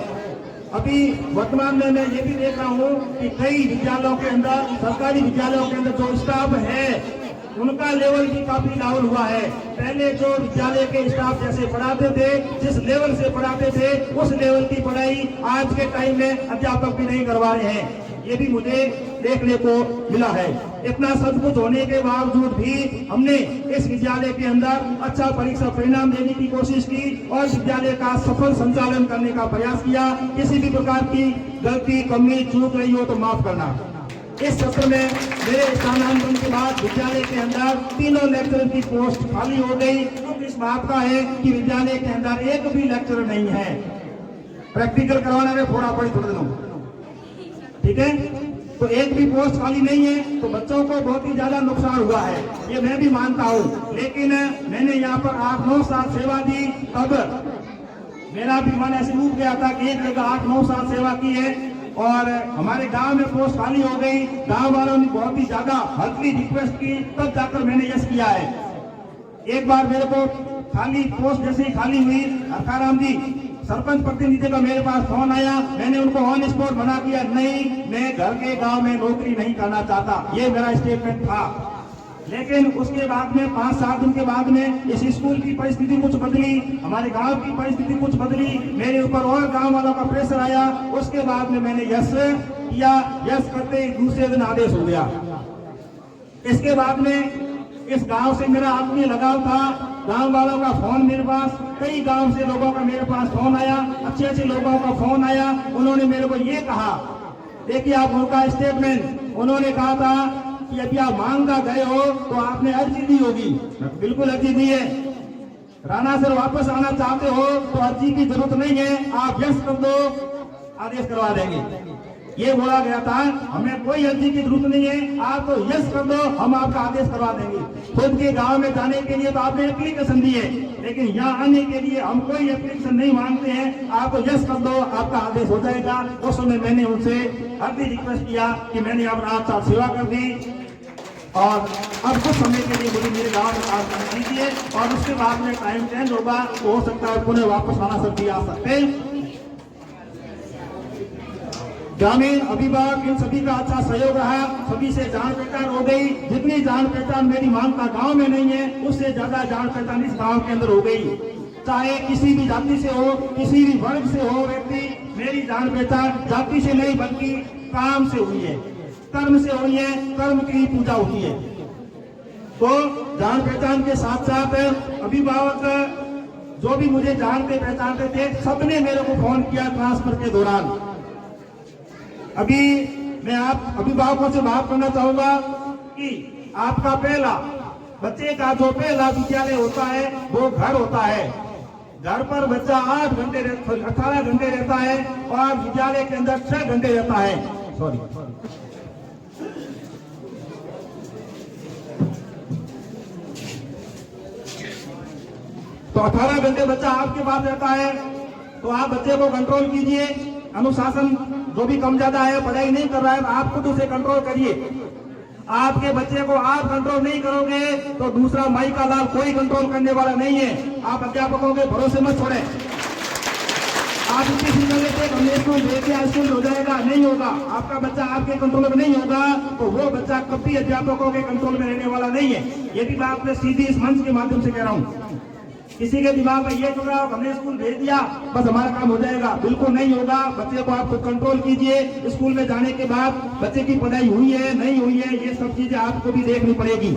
अभी वर्तमान में मैं ये भी देख रहा हूँ कि कई विद्यालयों के अंदर, सरकारी विद्यालयों के अंदर जो स्टाफ है उनका लेवल भी काफी डाउन हुआ है। पहले जो विद्यालय के स्टाफ जैसे पढ़ाते थे, जिस लेवल से पढ़ाते थे, उस लेवल की पढ़ाई आज के टाइम में अध्यापक भी नहीं करवा रहे हैं। ये भी मुझे देखने को मिला है। इतना सब कुछ होने के बावजूद भी हमने इस विद्यालय के अंदर अच्छा परीक्षा परिणाम देने की कोशिश की और विद्यालय का सफल संचालन करने का प्रयास किया। किसी भी प्रकार की गलती, कमी, चूक रही हो तो माफ करना। इस सत्र में मेरे स्थानांतरण के बाद विद्यालय के अंदर तीनों लेक्चरर की पोस्ट खाली हो गई। तो इस बात का है कि विद्यालय के अंदर एक भी लेक्चरर नहीं है। प्रैक्टिकल करवाने में थोड़ा दिनों, ठीक है, तो एक भी पोस्ट खाली नहीं है, तो बच्चों को बहुत ही ज्यादा नुकसान हुआ है, ये मैं भी मानता हूँ। लेकिन मैंने यहाँ पर 8-9 साल सेवा दी, तब मेरा भी मन ऐसे उठ गया था कि एक जगह 8-9 साल सेवा की है और हमारे गांव में पोस्ट खाली हो गई। गांव वालों ने बहुत ही ज्यादा हल्की रिक्वेस्ट की, तब जाकर मैंने यस किया है। एक बार मेरे को खाली पोस्ट जैसे ही खाली हुई, अखाराम जी सरपंच प्रतिनिधि का मेरे पास फोन आया। मैंने उनको ऑन स्पॉट मना किया, नहीं, मैं घर के गांव में नौकरी नहीं करना चाहता, ये मेरा स्टेटमेंट था। लेकिन उसके बाद में 5-7 दिन के बाद में इस स्कूल की परिस्थिति कुछ बदली, हमारे गांव की परिस्थिति कुछ बदली, मेरे ऊपर और गांव वालों का प्रेशर आया। उसके बाद में मैंने यस किया। यस करते ही दूसरे दिन आदेश हो गया। इसके बाद में इस गांव से मेरा आत्मीय लगाव था। गांव वालों का फोन मेरे पास, कई गांव से लोगों का मेरे पास फोन आया, अच्छे लोगों का फोन आया। उन्होंने मेरे को ये कहा, देखिए आप उनका स्टेटमेंट, उन्होंने कहा था कि यदि आप मांगा गए हो तो आपने अर्जी दी होगी। बिल्कुल अर्जी दी है। राणा सर वापस आना चाहते हो तो अर्जी की जरूरत नहीं है, आप यस कर दो, आदेश करवा देंगे, ये बोला गया था। हमें कोई अर्जी की जरूरत नहीं है, आप तो यस कर दो, हम आपका आदेश करवा देंगे। खुद के गांव में जाने के लिए तो आपने एप्लीकेशन दी है, लेकिन यहाँ आने के लिए हम कोई एप्लीकेशन नहीं मांगते हैं, आप तो यस कर दो, आपका आदेश हो जाएगा। उस समय मैंने उनसे अर्जी रिक्वेस्ट किया कि मैंने अब 8 साल सेवा कर दी और अब कुछ समय के लिए मुझे मेरे गांव में काम करने दीजिए, और उसके बाद में टाइम चेंज होगा तो हो सकता है पुनः वापस आना सकती आ सकते। ग्रामीण अभिभावक इन सभी का अच्छा सहयोग रहा, सभी से जान पहचान हो गई। जितनी जान पहचान मेरी मानता गांव में नहीं है, उससे ज्यादा जान पहचान इस गांव के अंदर हो गई। चाहे किसी भी जाति से हो, किसी भी वर्ग से हो व्यक्ति, मेरी जान पहचान जाति से नहीं बल्कि काम से हुई है, कर्म से हुई है, कर्म की पूजा होती है। तो जान पहचान के साथ साथ अभिभावक जो भी मुझे जानते पहचानते थे, सबने मेरे को फोन किया ट्रांसफर के दौरान। अभी मैं आप अभिभावकों से बात करना चाहूंगा कि आपका पहला बच्चे का जो पहला विद्यालय होता है वो घर होता है। घर पर बच्चा 18 घंटे रहता है और विद्यालय के अंदर 6 घंटे रहता है। सॉरी, तो 18 घंटे बच्चा आपके पास रहता है, तो आप बच्चे को कंट्रोल कीजिए। अनुशासन जो भी कम ज्यादा है, पढ़ाई नहीं कर रहा है, आप खुद उसे कंट्रोल करिए। आपके बच्चे को आप कंट्रोल नहीं करोगे तो दूसरा माई का लाल कोई कंट्रोल करने वाला नहीं है। आप अध्यापकों के भरोसे मत छोड़े। आप इसी सिंगल से हमने स्कूल भेज दिया, स्कूल हो जाएगा, नहीं होगा। आपका बच्चा आपके कंट्रोल में नहीं होगा तो वो बच्चा कभी अध्यापकों के कंट्रोल में रहने वाला नहीं है। ये भी बात मैं सीधी इस मंच के माध्यम से कह रहा हूँ। किसी के दिमाग में ये चल रहा हो हमने स्कूल भेज दिया बस हमारा काम हो जाएगा, बिल्कुल नहीं होगा। बच्चे को आप खुद कंट्रोल कीजिए। स्कूल में जाने के बाद बच्चे की पढ़ाई हुई है नहीं हुई है, ये सब चीजें आपको भी देखनी पड़ेगी।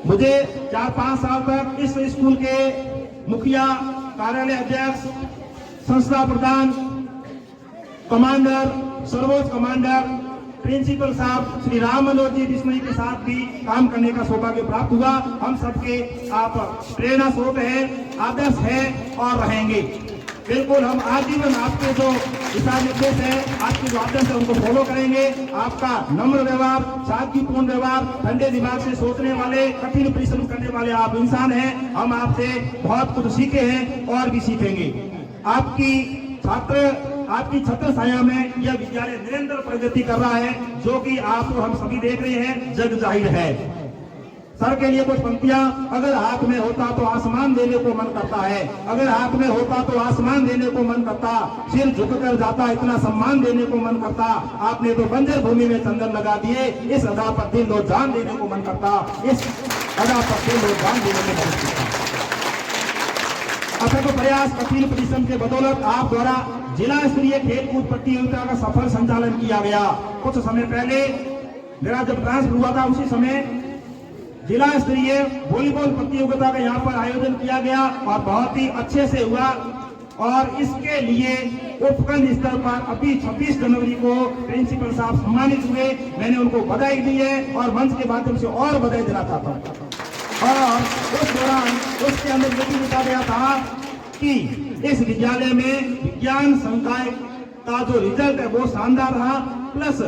मुझे 4-5 साल तक इस स्कूल के मुखिया, कार्यालय अध्यक्ष, संस्था प्रधान, कमांडर, सर्वोच्च कमांडर, प्रिंसिपल साहब श्री राम मनोहर जी बिश्नोई के साथ भी काम करने का सौभाग्य प्राप्त हुआ। हम सबके आप प्रेरणा स्रोत है, आदर्श है और रहेंगे। बिल्कुल हम आजीवन आपके जो दिशा निर्देश है, आपके जो आदर्श है उनको फॉलो करेंगे। आपका नम्र व्यवहार, सादगीपूर्ण व्यवहार, ठंडे दिमाग से सोचने वाले, कठिन परिश्रम करने वाले आप इंसान हैं। हम आपसे बहुत कुछ सीखे हैं और भी सीखेंगे। आपकी छात्र आपकी छत्र छाया में यह विद्यालय निरंतर प्रगति कर रहा है, जो कि आप हम सभी देख रहे हैं, जग जाहिर है। सर के लिए कुछ पंक्तियां, अगर हाथ में होता तो आसमान देने को मन करता है, अगर हाथ में होता तो आसमान देने को मन करता, सिर झुककर जाता इतना सम्मान देने को मन करता, आपने तो बंजर भूमि में चंदन लगा दिए, इस अदा पर दिल और जान देने को मन करता, इस अदा पर दिल और जान देने को मन करता। अथक प्रयास कठिन परिश्रम के बदौलत आप द्वारा जिला स्तरीय खेलकूद प्रतियोगिता का सफल संचालन किया गया। कुछ समय पहले मेरा जब ट्रांसफर हुआ था, उसी समय जिला स्तरीय वॉलीबॉल प्रतियोगिता का यहाँ पर आयोजन किया गया और बहुत ही अच्छे से हुआ। और इसके लिए उपखंड स्तर पर अभी 26 जनवरी को प्रिंसिपल साहब सम्मानित हुए। मैंने उनको बधाई दी है और मंच के माध्यम से और बधाई देना चाहता हूँ। और उस दौरान उसके अंदर ये भी लिखा गया था कि इस विद्यालय में विज्ञान संकाय का जो रिजल्ट है वो शानदार रहा। प्लस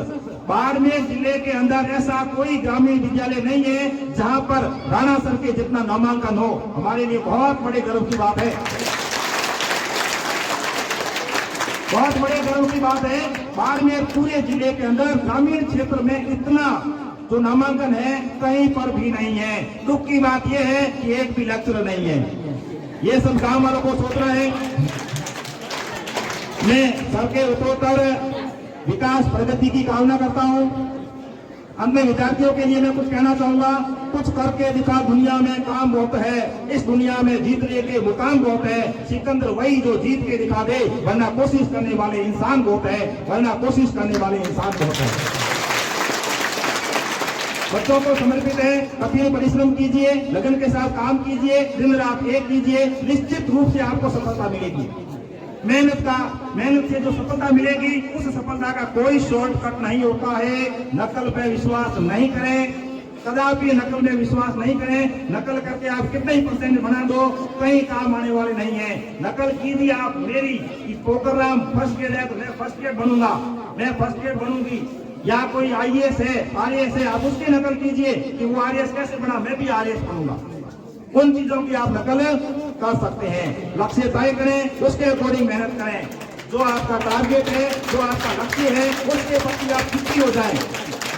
बाड़मेर जिले के अंदर ऐसा कोई ग्रामीण विद्यालय नहीं है जहां पर राणा सर के जितना नामांकन हो। हमारे लिए बहुत बड़े गर्व की बात है, बहुत बड़े गर्व की बात है। बाड़मेर पूरे जिले के अंदर ग्रामीण क्षेत्र में इतना जो नामांकन है कहीं पर भी नहीं है। दुख की बात यह है कि एक भी लेक्चरर नहीं है। ये सब गांव वालों को सोच रहे हैं। मैं सबके उत्तरोत्तर विकास प्रगति की कामना करता हूं। अंत में विद्यार्थियों के लिए मैं कुछ कहना चाहूंगा, कुछ करके दिखा दुनिया में काम बहुत है, इस दुनिया में जीतने के मुकाम बहुत है। सिकंदर वही जो जीत के दिखा दे, वरना कोशिश करने वाले इंसान बहुत है, वरना कोशिश करने वाले इंसान बहुत है। बच्चों को समर्पित है, कठिन परिश्रम कीजिए, लगन के साथ काम कीजिए, दिन रात एक कीजिए, निश्चित रूप से आपको सफलता मिलेगी। मेहनत से जो सफलता मिलेगी, उस सफलता का कोई शॉर्टकट नहीं होता है। नकल पे विश्वास नहीं करें, कदापि नकल में विश्वास नहीं करें। नकल करके आप कितने ही परसेंट बना दो, कहीं काम आने वाले नहीं है। नकल कीजिए आप मेरी कि पोखरराम फर्स्ट ग्रेड है तो मैं फर्स्ट ग्रेड बनूंगा, मैं फर्स्ट ग्रेड बनूंगी। या कोई IAS है, RAS है, आप उसकी नकल कीजिए कि वो RAS कैसे बना, मैं भी RAS बनूंगा। उन चीजों की आप नकल कर सकते हैं। लक्ष्य तय करें, उसके अकॉर्डिंग मेहनत करें। जो आपका टारगेट है, जो आपका लक्ष्य है, उसके प्रति आप जिद्दी हो जाएं,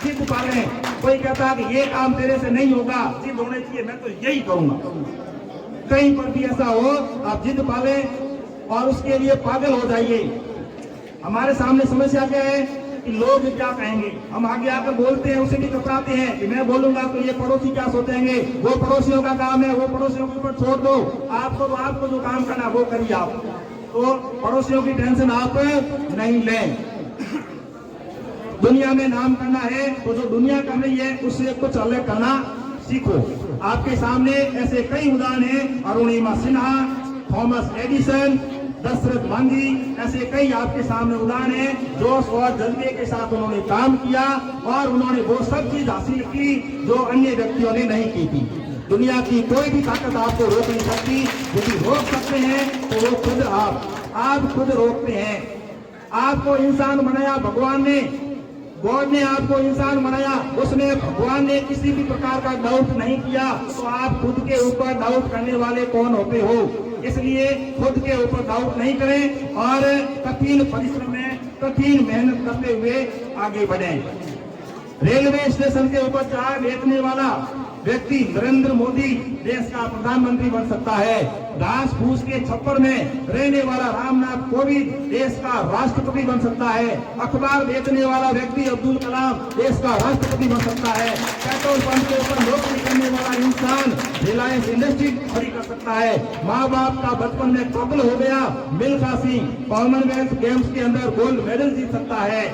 जिद पालें। कोई कहता है कि ये काम तेरे से नहीं होगा, जिद होनी चाहिए, मैं तो यही करूंगा। कहीं पर भी ऐसा हो, आप जिद पालें और उसके लिए पागल हो जाइए। हमारे सामने समस्या क्या है कि लोग क्या कहेंगे, हम आगे आकर बोलते हैं, उसे भी घबराते हैं कि मैं बोलूंगा तो ये पड़ोसी क्या सोचेंगे। वो पड़ोसियों का काम है, वो पड़ोसियों के ऊपर छोड़ दो। आपको जो काम करना वो करिए आप, तो पड़ोसियों की टेंशन आप नहीं लें। दुनिया में नाम करना है तो जो दुनिया कर रही है उससे कुछ अलग करना सीखो। आपके सामने ऐसे कई उदाहरण हैं, अरुणिमा सिन्हा, थॉमस एडिसन, दशरथ मांझी, ऐसे कई आपके सामने उदाहरण हैं। जोश और जज्बे के साथ उन्होंने काम किया और उन्होंने वो सब चीज हासिल की जो अन्य व्यक्तियों ने नहीं की थी। दुनिया की कोई भी ताकत आपको रोक नहीं सकती। यदि रोक सकते हैं तो वो खुद आप खुद रोकते हैं। आपको इंसान बनाया भगवान ने, गॉड ने आपको इंसान बनाया, उसमें भगवान ने किसी भी प्रकार का डाउट नहीं किया। तो आप खुद के ऊपर डाउट करने वाले कौन होते हो? इसलिए खुद के ऊपर डाउट नहीं करें और कठिन परिश्रम में कठिन मेहनत करते हुए आगे बढ़ें। रेलवे स्टेशन के ऊपर चाय बेचने वाला व्यक्ति नरेंद्र मोदी देश का प्रधानमंत्री बन सकता है। घास फूस के छप्पर में रहने वाला रामनाथ कोविंद देश का राष्ट्रपति बन सकता है। अखबार बेचने वाला व्यक्ति अब्दुल कलाम देश का राष्ट्रपति बन सकता है। पेट्रोल पंप के ऊपर नौकरी करने वाला इंसान रिलायंस इंडस्ट्री खड़ी कर सकता है। माँ बाप का बचपन में कत्ल हो गया मिल्खा सिंह कॉमनवेल्थ गेम्स के अंदर गोल्ड मेडल जीत सकता है।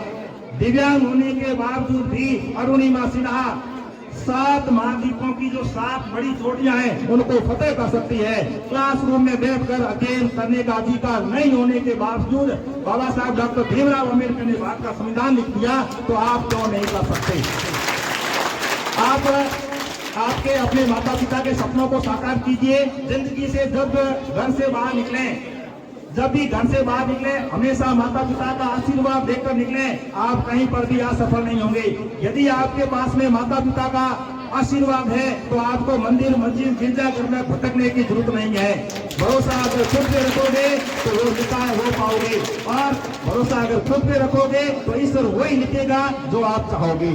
दिव्यांग होने के बावजूद भी अरुणिमा सिन्हा 7 महाद्वीपों की जो 7 बड़ी चोटियां हैं उनको फतेह कर सकती है। क्लासरूम में बैठकर अध्ययन करने का अधिकार नहीं होने के बावजूद बाबा साहब डॉक्टर भीमराव अम्बेडकर ने भारत का संविधान लिख दिया, तो आप क्यों नहीं कर सकते? आपके अपने माता पिता के सपनों को साकार कीजिए। जिंदगी से जब घर से बाहर निकलें, जब भी घर से बाहर निकले हमेशा माता पिता का आशीर्वाद देकर निकले। आप कहीं पर भी असफल नहीं होंगे। यदि आपके पास में माता पिता का आशीर्वाद है तो आपको मंदिर मस्जिद गिरजाघर में भटकने की जरूरत नहीं है। भरोसा अगर खुद पे रखोगे तो वो लिखा हो पाओगे, और भरोसा अगर खुद पे रखोगे तो ईश्वर वही लिखेगा जो आप चाहोगे।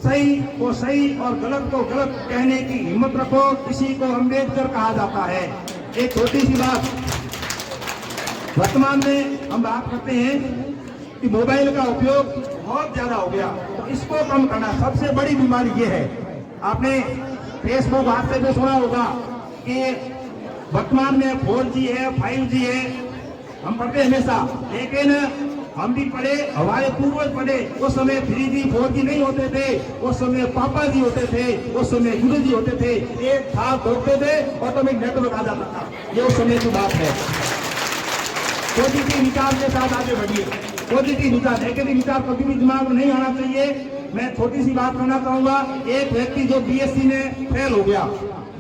सही को सही और गलत को गलत कहने की हिम्मत रखो, किसी को अम्बेडकर कहा जाता है। एक छोटी सी बात, वर्तमान में हम बात करते हैं कि मोबाइल का उपयोग बहुत ज्यादा हो गया, तो इसको कम करना। सबसे बड़ी बीमारी ये है, आपने फेसबुक हादसे में सुना होगा कि वर्तमान में 4G है, 5G है, हम पढ़ते हमेशा, लेकिन हम भी पढ़े, हमारे पूर्वज पढ़े, उस समय 3G 4G नहीं होते थे, उस समय पापा जी होते थे, उस समय गुरु जी होते थे, एक था दौड़ते थे, ऑटोमेटिक नेटवर्क आ जाता था। ये उस समय की बात है। पॉजिटिव विचार के साथ आगे बढ़िए, पॉजिटिव विचार, नेगेटिव विचार कभी भी दिमाग में नहीं आना चाहिए। मैं छोटी सी बात करना चाहूंगा, एक व्यक्ति जो BSc में फेल हो गया,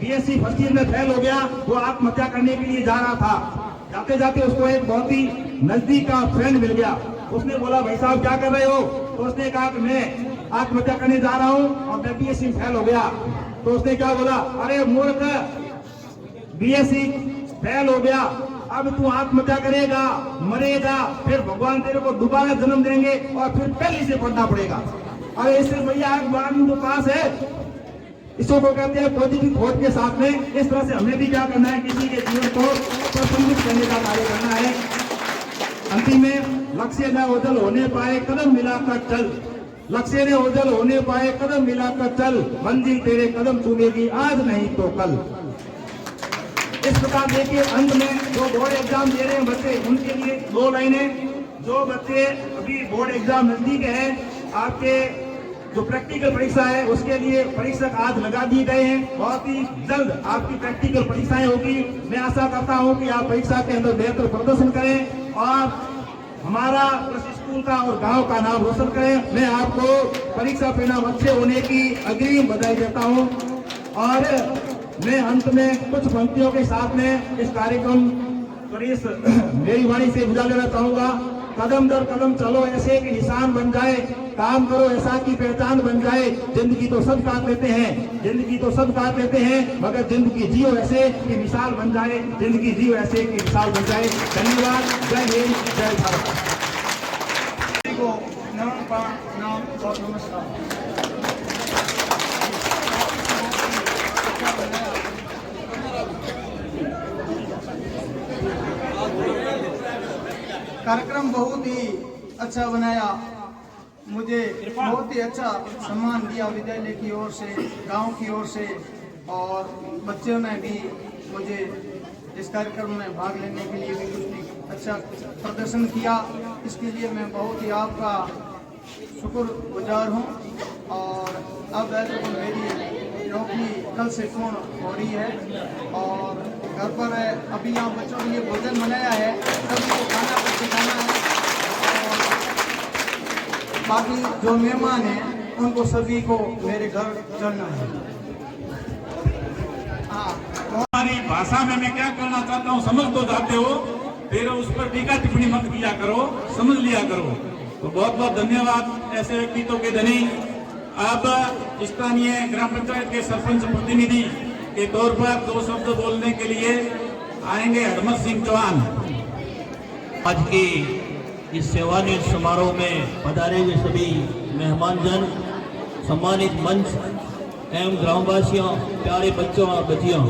BSc फर्स्ट ईयर में फेल हो गया, वो आत्महत्या करने के लिए जा रहा था। जाते जाते उसको एक बहुत ही नजदीक का फ्रेंड मिल गया, उसने बोला भाई साहब क्या कर रहे हो? तो उसने कहा कि मैं आत्महत्या करने जा रहा हूँ और मैं BSc में फेल हो गया। तो उसने क्या बोला, अरे मूर्ख, BSc फेल हो गया, अब तू आत्महत्या करेगा, मरेगा, फिर भगवान तेरे को दोबारा जन्म देंगे और फिर पहले से पढ़ना पड़ेगा। अरे इससे भैया भगवान तो पास है। इसको कहते हैं पॉजिटिव थॉट के साथ में। इस तरह से हमें भी क्या करना है, किसी के जीवन को प्रफुल्लित करने का कार्य करना है। अंतिम में, लक्ष्य न ओझल होने पाए कदम मिलाकर चल, लक्ष्य ने ओझल होने पाए कदम मिलाकर चल, मंजिल तेरे कदम चूमेगी आज नहीं तो कल। इस प्रकार देखिए, अंत में जो बोर्ड एग्जाम दे रहे हैं बच्चे, उनके लिए 2 लाइनें। जो बच्चे अभी बोर्ड एग्जाम नजदीक है, आपके जो प्रैक्टिकल परीक्षा है उसके लिए परीक्षक आज लगा दिए गए हैं। बहुत ही जल्द आपकी प्रैक्टिकल परीक्षाएं होगी। मैं आशा करता हूं कि आप परीक्षा के अंदर बेहतर प्रदर्शन करें और हमारा कृषि स्कूल का और गांव का नाम रोशन करें। मैं आपको परीक्षा परिणाम अच्छे होने की अग्रिम बधाई देता हूं और मैं अंत में कुछ पंक्तियों के साथ में इस कार्यक्रम और इस मेरी वाणी से विदा लेना चाहूंगा। कदम दर कदम चलो ऐसे कि निशान बन जाए, काम करो ऐसा की पहचान बन जाए। जिंदगी तो सब काट लेते हैं, जिंदगी तो सब काट लेते हैं, मगर जिंदगी जियो ऐसे कि मिसाल बन जाए, जिंदगी जियो ऐसे कि मिसाल बन जाए। धन्यवाद। जय हिंद, जय भारत। नाम और नमस्कार। कार्यक्रम बहुत ही अच्छा बनाया, मुझे बहुत ही अच्छा सम्मान दिया विद्यालय की ओर से, गांव की ओर से, और बच्चों ने भी मुझे इस कार्यक्रम में भाग लेने के लिए भी कुछ अच्छा प्रदर्शन किया। इसके लिए मैं बहुत ही आपका शुक्रगुजार हूं। और अब मेरी नौकरी कल से पूर्ण हो रही है और घर पर अभी यहाँ बच्चों के लिए भोजन बनाया है, सभी को खाना सिखाना है और बाकी जो मेहमान हैं उनको सभी को मेरे घर चलना है। हमारी भाषा में मैं क्या करना चाहता हूँ समझ तो जाते हो, फिर उस पर टीका टिप्पणी मत किया करो, समझ लिया करो। तो बहुत बहुत धन्यवाद ऐसे व्यक्तित्व के धनी। अब स्थानीय ग्राम पंचायत के सरपंच प्रतिनिधि के तौर पर 2 शब्द बोलने के लिए आएंगे हरमत सिंह चौहान। आज की इस सेवानिवृत्त समारोह में पधारे हुए सभी मेहमानजन, सम्मानित मंच एवं ग्रामवासियों, प्यारे बच्चों और बच्चियों,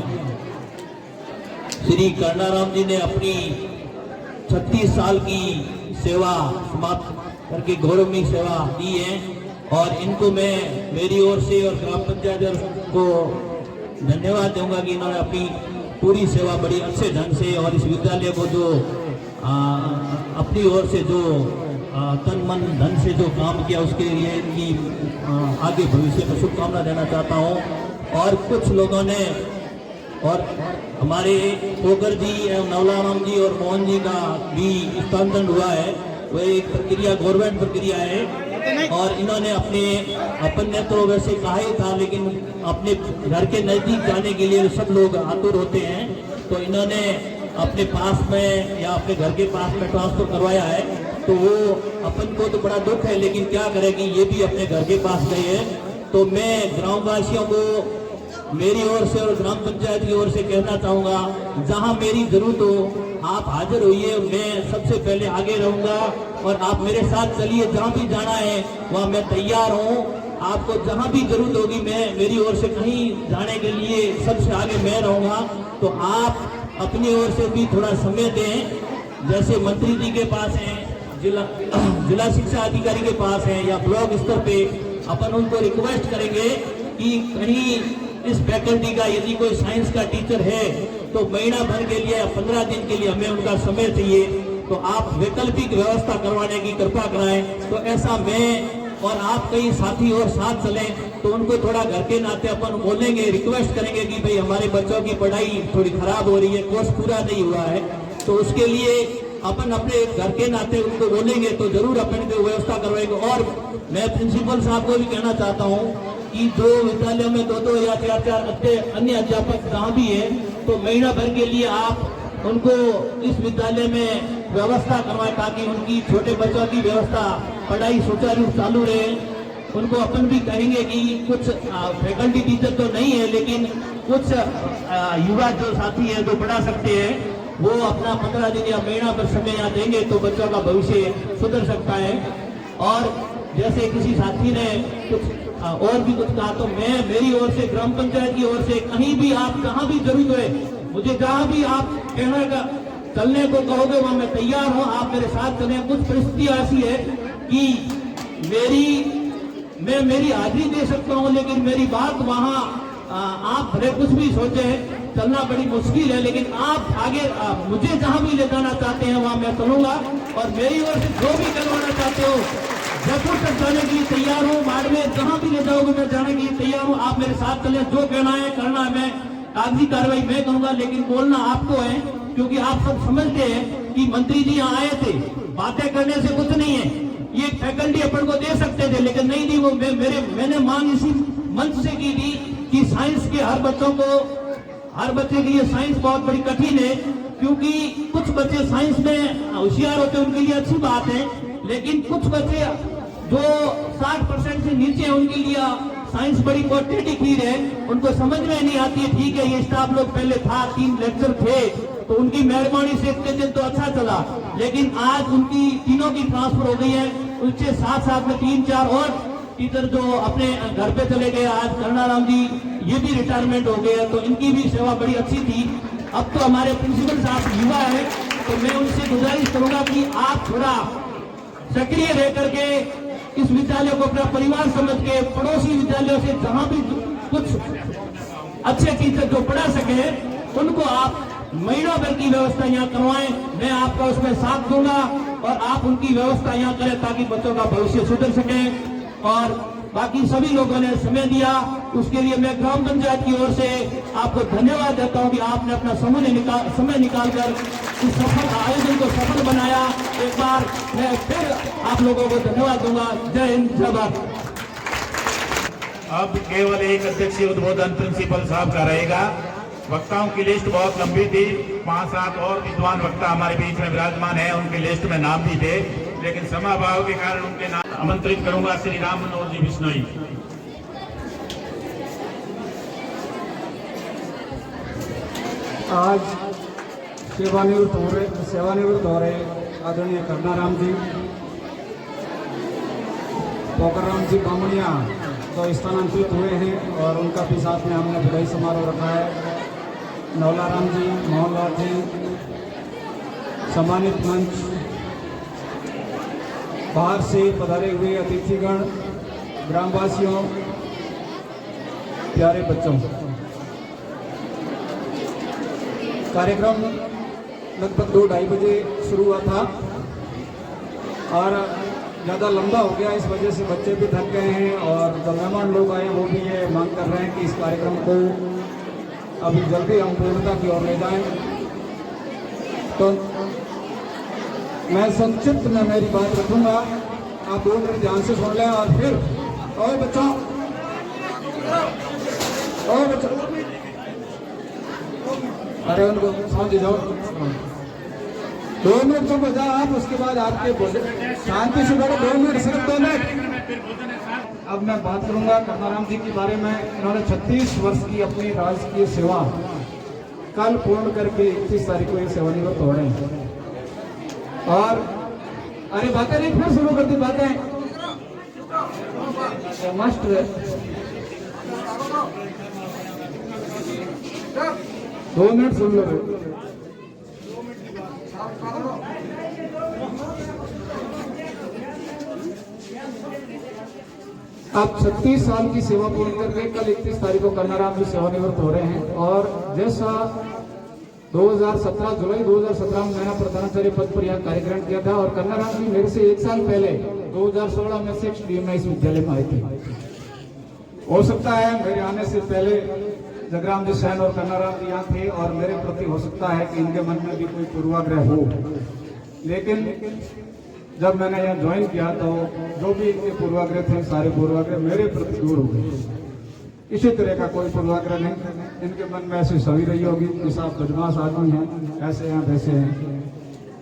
श्री कर्णाराम जी ने अपनी 36 साल की सेवा समाप्त करके गौरवमयी सेवा दी है और इनको मैं मेरी ओर से और ग्राम पंचायत को धन्यवाद दूंगा कि इन्होंने अपनी पूरी सेवा बड़ी अच्छे ढंग से और इस विद्यालय को जो अपनी ओर से जो तन मन धन से जो काम किया उसके लिए इनकी आगे भविष्य में शुभकामना देना चाहता हूं। और कुछ लोगों ने और हमारे पोकर जी एवं नवलाराम जी और मोहन जी का भी स्थानांतरण हुआ है, वह एक प्रक्रिया गवर्नमेंट प्रक्रिया है और इन्होंने अपन ने तो वैसे कहा ही था, लेकिन अपने घर के नजदीक जाने के लिए सब लोग आतुर होते हैं, तो इन्होंने अपने पास में या अपने घर के पास में ट्रांसफर करवाया है। तो वो अपन को तो बड़ा दुख है, लेकिन क्या करें कि ये भी अपने घर के पास गए हैं तो मैं ग्रामवासियों को मेरी ओर से और ग्राम पंचायत की ओर से कहना चाहूंगा, जहां मेरी जरूरत हो आप हाजिर होइए, मैं सबसे पहले आगे रहूंगा और आप मेरे साथ चलिए। जहां भी जाना है वहां मैं तैयार हूं। आपको जहां भी जरूरत होगी मैं मेरी ओर से कहीं जाने के लिए सबसे आगे मैं रहूंगा। तो आप अपनी ओर से भी थोड़ा समय दें। जैसे मंत्री जी के पास है, जिला शिक्षा अधिकारी के पास है या ब्लॉक स्तर पे, अपन उनको रिक्वेस्ट करेंगे कि कहीं इस फैकल्टी का यदि कोई साइंस का टीचर है तो महीना भर के लिए या 15 दिन के लिए हमें उनका समय चाहिए, तो आप वैकल्पिक व्यवस्था करवाने की कृपा कराएं। तो ऐसा मैं और आप कई साथी और साथ चलें तो उनको थोड़ा घर के नाते अपन बोलेंगे, रिक्वेस्ट करेंगे कि भाई हमारे बच्चों की पढ़ाई थोड़ी खराब हो रही है, कोर्स पूरा नहीं हुआ है, तो उसके लिए अपन अपने घर के नाते उनको बोलेंगे तो जरूर अपन को व्यवस्था करवाएंगे। और मैं प्रिंसिपल साहब को भी कहना चाहता हूँ कि जो विद्यालयों में 2-2 या 4-4 अन्य अध्यापक जहाँ भी है, तो महीना भर के लिए आप उनको इस विद्यालय में व्यवस्था करवाएं ताकि उनकी छोटे बच्चों की व्यवस्था पढ़ाई सुचारू चालू रहे। उनको अपन भी कहेंगे कि कुछ फैकल्टी टीचर तो नहीं है, लेकिन कुछ युवा जो साथी है जो पढ़ा सकते हैं, वो अपना 15 दिन या महीना भर समय यहाँ देंगे तो बच्चों का भविष्य सुधर सकता है। और जैसे किसी साथी ने कुछ और भी कुछ कहा, तो मैं मेरी ओर से ग्राम पंचायत की ओर से कहीं भी आप जहां भी जरूरत है, मुझे जहां भी आप कहने का चलने को कहोगे वहां मैं तैयार हूं, आप मेरे साथ चलें। कुछ परिस्थिति ऐसी है कि मैं मेरी हाजिरी दे सकता हूं, लेकिन मेरी बात वहां आप भले कुछ भी सोचे, चलना बड़ी मुश्किल है, लेकिन आप आगे मुझे जहां भी ले जाना चाहते हैं वहां मैं चलूंगा। और मेरी ओर से जो भी करवाना चाहते हो, जयपुर तक जाने के लिए तैयार हूँ, बाड़मेर जहां भी ले जाओगे मैं जाने के लिए तैयार हूँ। आप मेरे साथ चले, जो कहना है करना है, मैं कागजी कार्रवाई मैं करूंगा, लेकिन बोलना आपको है, क्योंकि आप सब समझते हैं कि मंत्री जी यहाँ आए थे, बातें करने से कुछ नहीं है, ये फैकल्टी अपन को दे सकते थे, लेकिन नहीं दी। वो मैंने मांग इसी मंच से की थी कि साइंस के हर बच्चे के लिए साइंस बहुत बड़ी कठिन है, क्योंकि कुछ बच्चे साइंस में होशियार होते हैं, उनके लिए अच्छी बात है, लेकिन कुछ बच्चे जो 60% से नीचे हैं उनके लिए साइंस बड़ी क्वांटिटी खीर है, उनको समझ में नहीं आती है। ठीक है, ये स्टाफ लोग पहले था, 3 लेक्चर थे, तो उनकी मेहरबानी से इतने दिन तो अच्छा चला, लेकिन आज उनकी तीनों की ट्रांसफर हो गई है। उसके साथ में 3-4 और टीचर जो अपने घर पे चले गए, आज कर्णाराम जी ये भी रिटायरमेंट हो गए, तो इनकी भी सेवा बड़ी अच्छी थी। अब तो हमारे प्रिंसिपल साहब युवा है, तो मैं उनसे गुजारिश करूंगा कि आप थोड़ा सक्रिय रह करके इस विद्यालय को अपना परिवार समझ के पड़ोसी विद्यालयों से जहां भी कुछ अच्छे टीचर जो पढ़ा सके उनको आप महीनों भर की व्यवस्था यहाँ करवाएं। मैं आपका उसमें साथ दूंगा और आप उनकी व्यवस्था यहाँ करें ताकि बच्चों का भविष्य सुधर सके। और बाकी सभी लोगों ने समय दिया, उसके लिए मैं ग्राम पंचायत की ओर से आपको धन्यवाद देता हूं कि आपने अपना समय निकालकर इस सफल आयोजन को सफल बनाया। एक बार मैं फिर आप लोगों को धन्यवाद दूंगा। जय हिंद, जय भारत। अब केवल एक अध्यक्षीय उद्बोधन प्रिंसिपल साहब का रहेगा। वक्ताओं की लिस्ट बहुत लंबी थी, 5-7 और विद्वान वक्ता हमारे बीच में विराजमान है, उनकी लिस्ट में नाम भी थे, लेकिन समाभाव के कारण उनके नाम आमंत्रित करूंगा। श्री राम मनोहर जी बिश्नोई। आज सेवानिवृत्त हो रहे आदरणीय कर्णाराम जी, पोकरराम जी बामणिया तो स्थानांतरित हुए हैं और उनका भी साथ में हमने विदाई समारोह रखा है। नवलाराम जी, मोहनलाल जी, सम्मानित मंच, बाहर से पधारे हुए अतिथिगण, ग्रामवासियों, प्यारे बच्चों, कार्यक्रम लगभग 2-2:30 बजे शुरू हुआ था और ज़्यादा लंबा हो गया, इस वजह से बच्चे भी थक गए हैं और जो मेहमान लोग आए वो भी ये मांग कर रहे हैं कि इस कार्यक्रम को अभी जल्दी हम पूर्णता की ओर ले जाएं। तो मैं संक्षिप्त में मेरी बात रखूंगा, आप लोग ध्यान से सुन लें और फिर और बच्चों अरे उनको समझ जाओ। 2 मिनट चुप हो जाओ आप, उसके बाद आपके भोजन शांति से बैठो। 2 मिनट, सिर्फ 2 मिनट। अब मैं बात करूंगा कर्नाराम जी के बारे में। इन्होंने 36 वर्ष की अपनी राजकीय सेवा कल पूर्ण करके 31 तारीख को ये सेवानिवृत्त हो रहे हैं। और अरे बातें नहीं, फिर शुरू कर दी बातें। मास्टर 2 मिनट सुन लो। अब 36 साल की सेवा पूर्ण करके कल 31 तारीख को कर्नाराम जी सेवानिवृत्त हो रहे हैं। और जैसा 2017 जुलाई 2017 में मैंने प्रधानाचार्य पद पर यहाँ कार्यक्रम किया था, और कर्नाराम जी मेरे से 1 साल पहले 2016 में 6 DMI इस विद्यालय में आए थे। हो सकता है मेरे आने से पहले जगराम जी सैन और कर्नाराम जी यहाँ थे, और मेरे प्रति हो सकता है कि इनके मन में भी कोई पूर्वाग्रह हो, लेकिन जब मैंने यहाँ ज्वाइन किया तो जो भी इनके पूर्वाग्रह थे सारे पूर्वाग्रह मेरे प्रति दूर हो गए। इसी तरह का कोई पूर्वाग्रह नहीं, इनके मन में ऐसी छवि रही होगी कि साहब बदमाश आदमी हैं, ऐसे हैं वैसे हैं।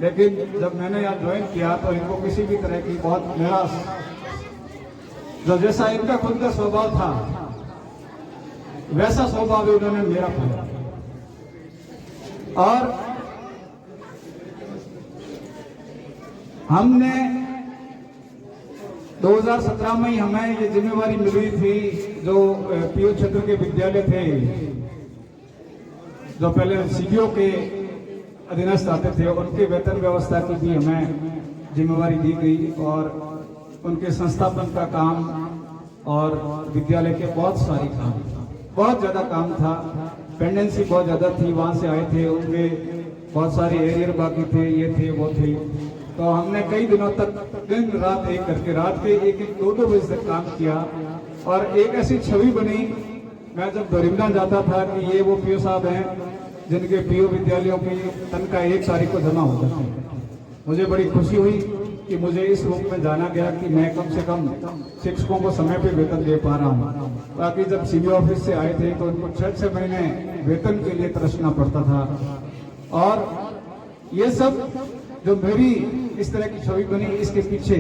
लेकिन जब मैंने यहाँ ज्वाइन किया तो इनको किसी भी तरह की बहुत मेरा जो जैसा इनका खुद का स्वभाव था वैसा स्वभाव इन्होंने मेरा पाया। और हमने 2017 में ही हमें ये जिम्मेवारी मिली थी, जो पीओ क्षेत्र के विद्यालय थे जो पहले CDO के अधीनस्थ आते थे, उनके वेतन व्यवस्था की भी हमें जिम्मेवारी दी गई, और उनके संस्थापन का काम और विद्यालय के बहुत सारे काम, बहुत ज्यादा काम था। पेंडेंसी बहुत ज्यादा थी, वहां से आए थे, उनके बहुत सारे एरियर बाकी थे, ये थे वो थे। तो हमने कई दिनों तक दिन रात एक करके रात के 1-1, 2-2 बजे तक काम किया, और एक ऐसी छवि बनी। मैं जब दरिंदा जाता था कि ये वो पीओ साहब हैं जिनके पीओ विद्यालयों की तनख्वाह 1 तारीख को जमा हो जाती है। मुझे बड़ी खुशी हुई कि मुझे इस रूप में जाना गया कि मैं कम से कम शिक्षकों को समय पे वेतन दे पा रहा हूँ। बाकी जब CDO ऑफिस से आए थे तो उनको 6-6 महीने वेतन के लिए तरसना पड़ता था। और ये सब जो मेरी इस तरह की छवि बनी, इसके पीछे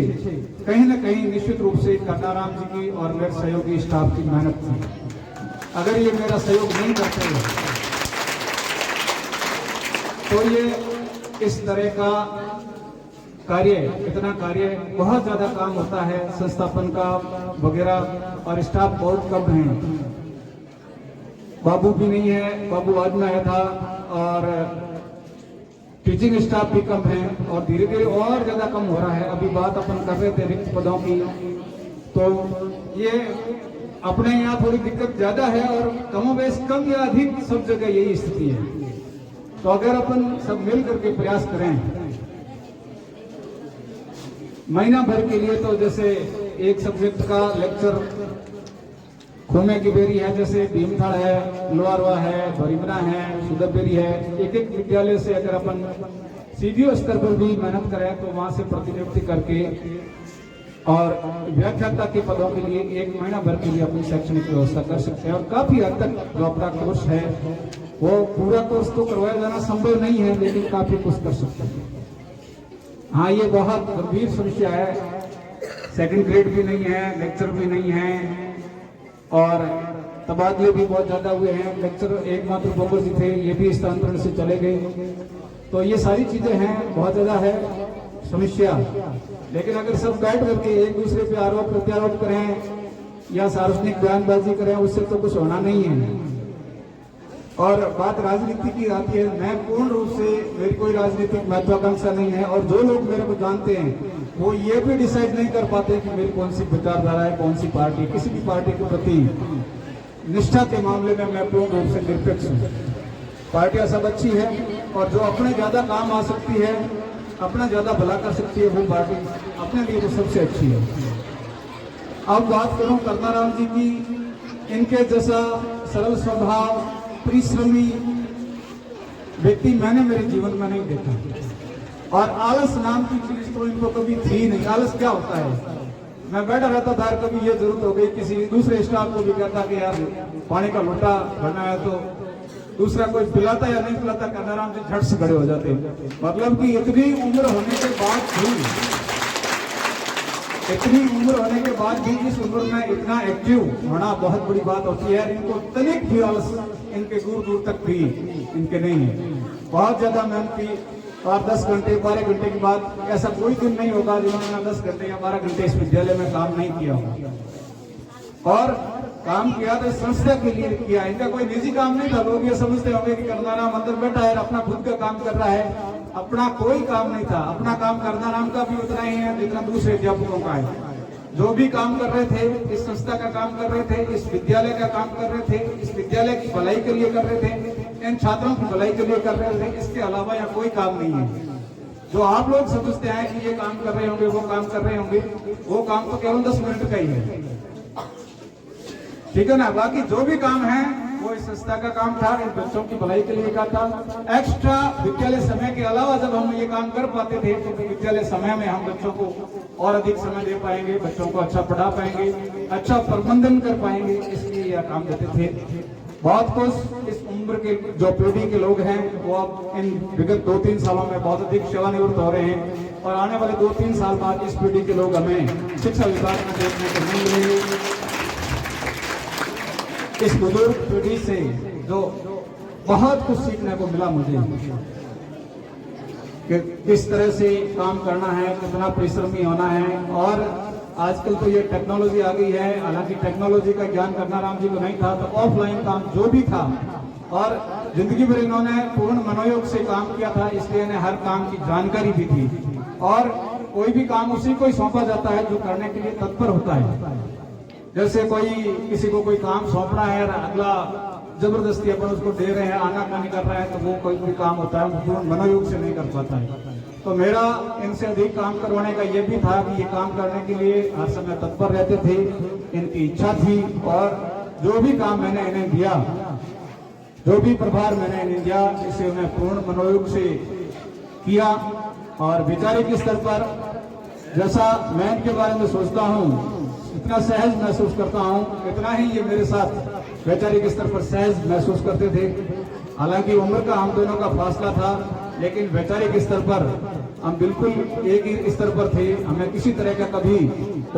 कहीं न कहीं निश्चित रूप से कर्नाराम जी की और मेरे सहयोगी स्टाफ की मेहनत थी। अगर ये मेरा सहयोग नहीं करते तो ये इस तरह का कार्य, इतना कार्य, बहुत ज्यादा काम होता है संस्थापन का वगैरह, और स्टाफ बहुत कम है। बाबू भी नहीं है, बाबू आज में आया था, और टीचिंग स्टाफ भी कम है, और धीरे धीरे और ज्यादा कम हो रहा है। अभी बात अपन कर रहे थे रिक्त पदों की, तो ये अपने यहाँ थोड़ी दिक्कत ज्यादा है, और कमोबेश कम या अधिक सब जगह यही स्थिति है। तो अगर अपन सब मिल करके प्रयास करें महीना भर के लिए, तो जैसे एक सब्जेक्ट का लेक्चर खोमे की बेरी है, जैसे भीमथाड़ है, लोहारवा है, भरीमना है, सुदबेरी है, एक विद्यालय से अगर अपन CDO स्तर पर भी मेहनत करें तो वहां से प्रतिनियुक्ति करके और व्याख्याता के पदों के लिए 1 महीना भर के लिए अपनी शैक्षणिक व्यवस्था कर सकते हैं। और काफी हद तक जो अपना कोर्स है वो पूरा कोर्स तो करवाया जाना संभव नहीं है, लेकिन काफी कुछ कर सकते हैं। हाँ, ये बहुत गंभीर समस्या है। 2nd ग्रेड भी नहीं है, लेक्चर भी नहीं है, और तबादले भी बहुत ज्यादा हुए हैं। लेक्चर एकमात्र बोबर जी थे, ये भी स्थानांतरण से चले गए। तो ये सारी चीजें हैं, बहुत ज्यादा है समस्या। लेकिन अगर सब बैठ करके एक दूसरे पे आरोप प्रत्यारोप करें या सार्वजनिक बयानबाजी करें, उससे तो कुछ होना नहीं है। और बात राजनीति की आती है, मैं पूर्ण रूप से, मेरी कोई राजनीतिक महत्वाकांक्षा नहीं है, और जो लोग मेरे को जानते हैं वो ये भी डिसाइड नहीं कर पाते कि मेरी कौन सी विचारधारा है, कौन सी पार्टी। किसी भी पार्टी के प्रति निष्ठा के मामले में मैं पूर्ण रूप से निरपेक्ष हूँ। पार्टियां सब अच्छी है, और जो अपने ज्यादा काम आ सकती है, अपना ज्यादा भला कर सकती है, वो पार्टी अपने लिए तो सबसे अच्छी है। अब बात करूं कर्नाराम जी की, इनके जैसा सरल स्वभाव, परिश्रमी व्यक्ति मैंने मेरे जीवन में नहीं देखा। और आलस नाम की चीज तो इनको कभी थी नहीं। आलस क्या होता है? मैं बैठा रहता था, कभी ये जरूरत हो गई, किसी दूसरे स्टाफ को भी कहता कि यार पानी का लोटा भरना है, तो दूसरा कोई पिलाता या नहीं पिलाता, कन्नाराम जी झट से खड़े हो जाते। मतलब कि इतनी उम्र होने के बाद भी इस उम्र में इतना एक्टिव होना बहुत बड़ी बात होती है। इनको तनिक भी आलस इनके दूर दूर तक भी इनके नहीं है। बहुत ज्यादा मेहनती, और 10 घंटे 12 घंटे के बाद ऐसा कोई दिन नहीं होगा जिन्होंने 10 घंटे या 12 घंटे इस विद्यालय में काम नहीं किया होगा। और काम किया तो संस्था के लिए किया, इनका कोई निजी काम नहीं था। लोग ये समझते होंगे कि करनाराम अंदर बैठा है अपना खुद का काम कर रहा है, अपना कोई काम नहीं था। अपना काम करनाराम का भी उतना ही है जितना दूसरे अध्यापकों का है। जो भी काम कर रहे थे, इस संस्था का काम कर रहे थे, इस विद्यालय का काम कर रहे थे, इस विद्यालय की भलाई के लिए कर रहे थे, इन छात्रों की भलाई के लिए कर रहे थे। इसके अलावा यहाँ कोई काम नहीं है। जो आप लोग समझते हैं कि ये काम कर रहे होंगे, वो काम कर रहे होंगे, वो काम तो केवल 10 मिनट का ही है, ठीक है ना। बाकी जो भी काम है वो इस संस्था का काम था, इन बच्चों की भलाई के लिए का था। एक्स्ट्रा विद्यालय समय के अलावा जब हम ये काम कर पाते थे तो विद्यालय समय में हम बच्चों को और अधिक समय दे पाएंगे, बच्चों को अच्छा पढ़ा पाएंगे, अच्छा प्रबंधन कर पाएंगे, इसलिए यह काम देते थे। बहुत कुछ इस उम्र के जो पीढ़ी के लोग हैं वो अब इन विगत 2-3 सालों में बहुत अधिक सेवानिवृत्त हो रहे हैं, और आने वाले 2-3 साल बाद इस पीढ़ी के लोग हमें शिक्षा विभाग में देखने को नहीं मिलेंगे। इस बुजुर्ग पीढ़ी से जो बहुत कुछ सीखने को मिला मुझे, कि किस तरह से काम करना है, कितना परिश्रमी होना है। और आजकल तो ये टेक्नोलॉजी आ गई है, हालांकि टेक्नोलॉजी का ज्ञान करनाराम जी को नहीं था, तो ऑफलाइन काम जो भी था, और जिंदगी भर इन्होंने पूर्ण मनोयोग से काम किया था, इसलिए इन्हें हर काम की जानकारी भी थी। और कोई भी काम उसी को ही सौंपा जाता है जो करने के लिए तत्पर होता है। जैसे किसी को कोई काम सौंपना है, अगला जबरदस्ती अपन उसको दे रहे हैं, आनाकानी कर रहा है, तो वो कोई भी काम होता है वो पूर्ण मनोयोग से नहीं कर पाता है। तो मेरा इनसे अधिक काम करवाने का ये भी था कि ये काम करने के लिए हर समय तत्पर रहते थे, इनकी इच्छा थी। और जो भी काम मैंने इन्हें दिया, जो भी प्रभार मैंने इन्हें दिया, इसे उन्हें पूर्ण मनोयोग से किया। और वैचारिक स्तर पर जैसा मैं इनके बारे में सोचता हूँ, इतना सहज महसूस करता हूँ, इतना ही ये मेरे साथ वैचारिक स्तर पर सहज महसूस करते थे। हालांकि उम्र का हम दोनों का फासला था, लेकिन वैचारिक स्तर पर हम बिल्कुल एक ही स्तर पर थे। हमें किसी तरह का कभी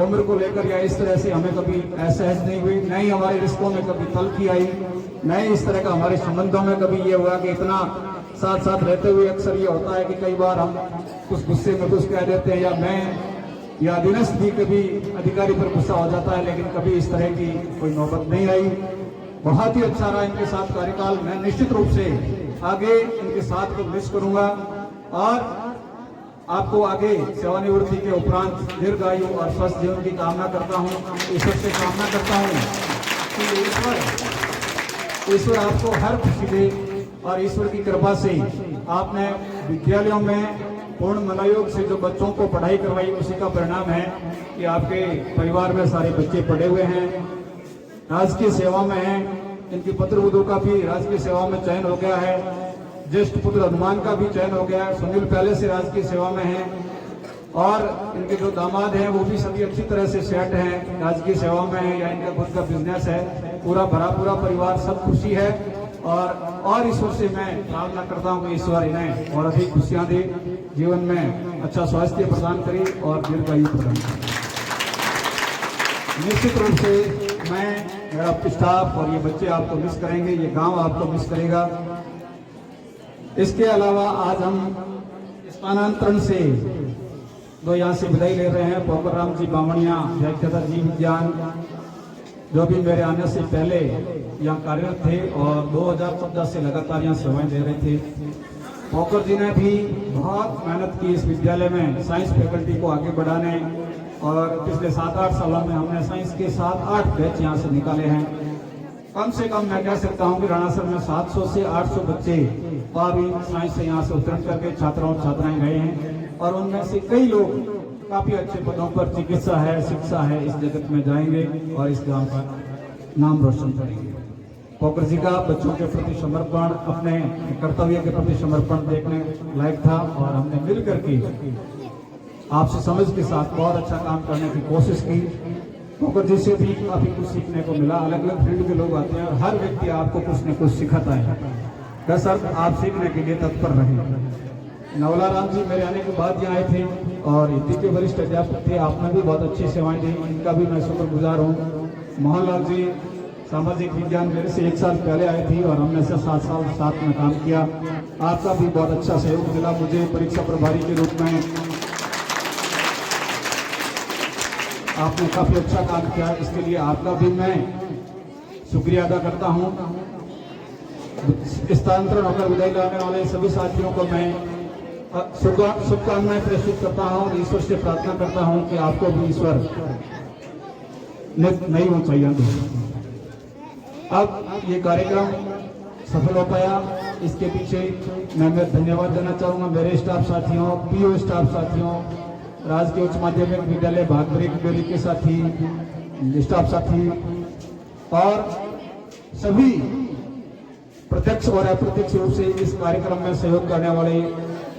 उम्र को लेकर या इस तरह से हमें कभी असहज नहीं हुई, न ही हमारे रिश्तों में कभी तल्खी आई, न ही इस तरह का हमारे संबंधों में कभी ये हुआ कि इतना साथ साथ रहते हुए अक्सर ये होता है कि कई बार हम कुछ गुस्से में कुछ कह देते हैं, या मैं या अधीनस्थ भी कभी अधिकारी पर गुस्सा हो जाता है, लेकिन कभी इस तरह की कोई नौबत नहीं आई। बहुत ही अच्छा रहा इनके साथ कार्यकाल। मैं निश्चित रूप से आगे इनके साथ को मिस करूंगा, और आपको आगे सेवानिवृत्ति के उपरांत दीर्घायु और स्वस्थ जीवन की कामना करता हूं। ईश्वर से कामना करता हूं कि ईश्वर आपको हर खुशी दे, और ईश्वर की कृपा से आपने विद्यालयों में पूर्ण मनोयोग से जो बच्चों को पढ़ाई करवाई, उसी का परिणाम है कि आपके परिवार में सारे बच्चे पढ़े हुए हैं, राजकीय सेवा में हैं। इनकी पुत्रवधू का भी राजकीय सेवा में चयन हो गया है, ज्येष्ठ पुत्र हनुमान का भी चयन हो गया है, सुनील पहले से राजकीय सेवा में है, और इनके जो दामाद हैं वो भी सभी अच्छी तरह से सेट हैं, राजकीय सेवा में है या इनका खुद का बिजनेस है। पूरा परिवार सब खुशी है। और ईश्वर से मैं प्रार्थना करता हूँ कि ईश्वर इन्हें और अधिक खुशियां दे, जीवन में अच्छा स्वास्थ्य प्रदान करे और दीर्घायु प्रदान करे। निश्चित रूप से मैं, मेरा स्टाफ और ये बच्चे आपको मिस करेंगे, ये गांव आपको मिस करेगा। इसके अलावा आज हम स्थानांतरण से जो यहाँ से विदाई ले रहे हैं, पोकर राम जी बामणिया, व्याख्याता जीव विज्ञान, जो भी मेरे आने से पहले यहाँ कार्यरत थे और 2014 से लगातार यहाँ सेवाएं दे रहे थे। पोकर जी ने भी बहुत मेहनत की इस विद्यालय में साइंस फैकल्टी को आगे बढ़ाने, और पिछले 7-8 सालों में हमने साइंस के 7-8 बैच यहाँ से निकाले हैं। कम से कम मैं कह सकता हूँ कि राणासर में 700 से 800 बच्चे साइंस से यहाँ से उत्तीर्ण करके छात्राएं गए हैं, और उनमें से कई लोग काफी अच्छे पदों पर चिकित्सा है, शिक्षा है, इस जगत में जाएंगे और इस गांव का नाम रोशन करेंगे। पोकर जी का बच्चों के प्रति समर्पण, अपने कर्तव्य के प्रति समर्पण देखने लायक था, और हमने मिल करके आपसे समझ के साथ बहुत अच्छा काम करने की कोशिश की। पोकर जी से भी काफी कुछ सीखने को मिला। अलग अलग फील्ड के लोग आते हैं और हर व्यक्ति आपको कुछ न कुछ सिखाता है। कसरत आप सीखने के लिए तत्पर रहें। नवला राम जी मेरे आने के बाद यहाँ आए थे और हिंदी के वरिष्ठ अध्यापक थे, आपने भी बहुत अच्छी सेवाएं दी, इनका भी मैं शुक्रगुजार हूँ। मोहनलाल जी सामाजिक विज्ञान मेरे से 1 साल पहले आए थे और हमने से 7 साल साथ में काम किया। आपका भी बहुत अच्छा सहयोग मिला मुझे परीक्षा प्रभारी के रूप में, आपने काफी अच्छा काम किया, इसके लिए आपका भी मैं शुक्रिया अदा करता हूँ। स्थानांतरण होकर विदाई लेने वाले सभी साथियों को मैं शुभकामनाएं प्रेषित करता हूँ और ईश्वर से प्रार्थना करता हूँ कि आपको भी ईश्वर नई ऊंचाइयां दे। अब ये कार्यक्रम सफल हो पाया, इसके पीछे मैं धन्यवाद देना चाहूँगा मेरे स्टाफ साथियों, पीओ स्टाफ साथियों, राजकीय उच्च माध्यमिक विद्यालय भागबरेली के साथी, स्टाफ साथी और सभी प्रत्यक्ष और अप्रत्यक्ष रूप से इस कार्यक्रम में सहयोग करने वाले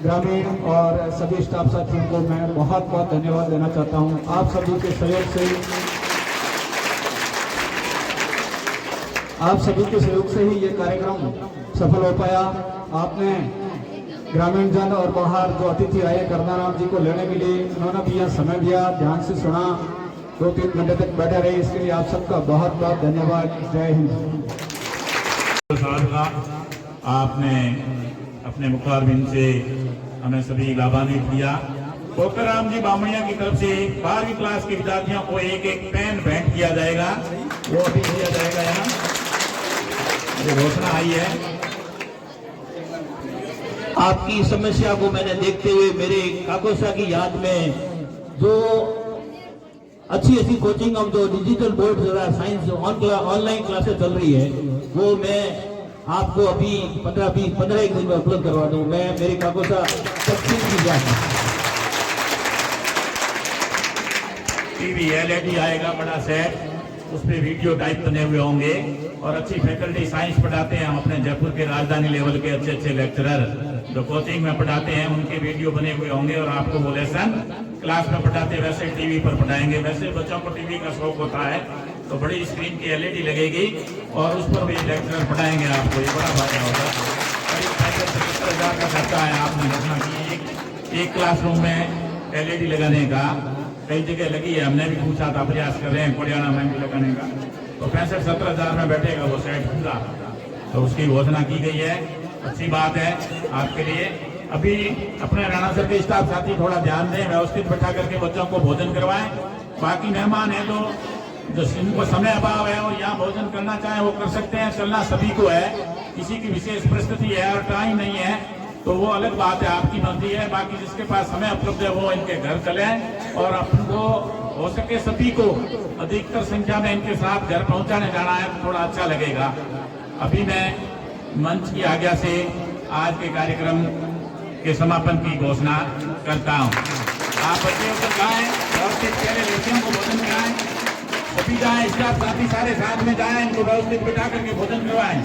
ग्रामीण और सभी स्टाफ साथियों को मैं बहुत बहुत धन्यवाद देना चाहता हूं। आप सभी के सहयोग से ही ये कार्यक्रम सफल हो पाया। आपने ग्रामीण जन और बाहर जो अतिथि आए करनाराम जी को लेने के लिए, उन्होंने भी यहाँ समय दिया, ध्यान से सुना, 2-3 घंटे तक बैठे रहे, इसके लिए आप सबका बहुत बहुत धन्यवाद। जय हिंद। साल का आपने अपने मुखारबिंद से हमें सभी लाभान्वित किया। पोखराम जी बामणिया की तरफ से 12वीं क्लास के विद्यार्थियों को एक पेन भेंट किया जाएगा, वो अभी दिया जाएगा। यहाँ ये घोषणा आई है। आपकी समस्या को मैंने देखते हुए मेरे काकोसा की याद में जो अच्छी कोचिंग अब जो digital board science online classes चल रही है, वो मैं आपको अभी 15-1 दिन में उपलब्ध करवा दूं। मैं मेरी काकोसा तकसीम की जाए टीवी LED आएगा बड़ा सेट, उस पर वीडियो टाइप बने हुए होंगे और अच्छी फैकल्टी साइंस पढ़ाते हैं। हम अपने जयपुर के राजधानी लेवल के अच्छे लेक्चरर जो कोचिंग में पढ़ाते हैं उनके वीडियो बने हुए होंगे और आपको वो लेसन क्लास में पढ़ाते वैसे टीवी पर पढ़ाएंगे। वैसे बच्चों को टीवी का शौक होता है तो बड़ी स्क्रीन की LED लगेगी और उस पर भी लेक्चरर पढ़ाएंगे आपको, ये बड़ा फायदा होगा। करीब 65-70 का खर्चा है। आपने घोषणा की एक क्लासरूम में LED लगाने का, कई जगह लगी है, हमने भी पूछा था, प्रयास कर रहे हैं कोडियाना में भी लगाने का, तो 65-70 हजार में बैठेगा वो सेट पूरा, तो उसकी घोषणा की गई है। अच्छी बात है आपके लिए। अभी अपने राणा सर के स्टाफ साथी थोड़ा ध्यान दें, व्यवस्थित बैठा करके बच्चों को भोजन करवाएं। बाकी मेहमान है तो जो जिनको समय अभाव है और यहाँ भोजन करना चाहे वो कर सकते हैं, चलना सभी को है, किसी की विशेष परिस्थिति है और टाइम नहीं है तो वो अलग बात है, आपकी मर्जी है। बाकी जिसके पास समय उपलब्ध है वो इनके घर चले और अपन को हो सके सभी को अधिकतर संख्या में इनके साथ घर पहुंचाने जाना है तो थोड़ा अच्छा लगेगा। अभी मैं मंच की आज्ञा से आज के कार्यक्रम के समापन की घोषणा करता हूं। आप बच्चे होकर जाएं और पहले लड़कियों को भोजन कराएं, सभी जाएं, स्टाफ साथी सारे साथ में जाएं, इनको व्यवस्थित बिठा करके भोजन करवाएं।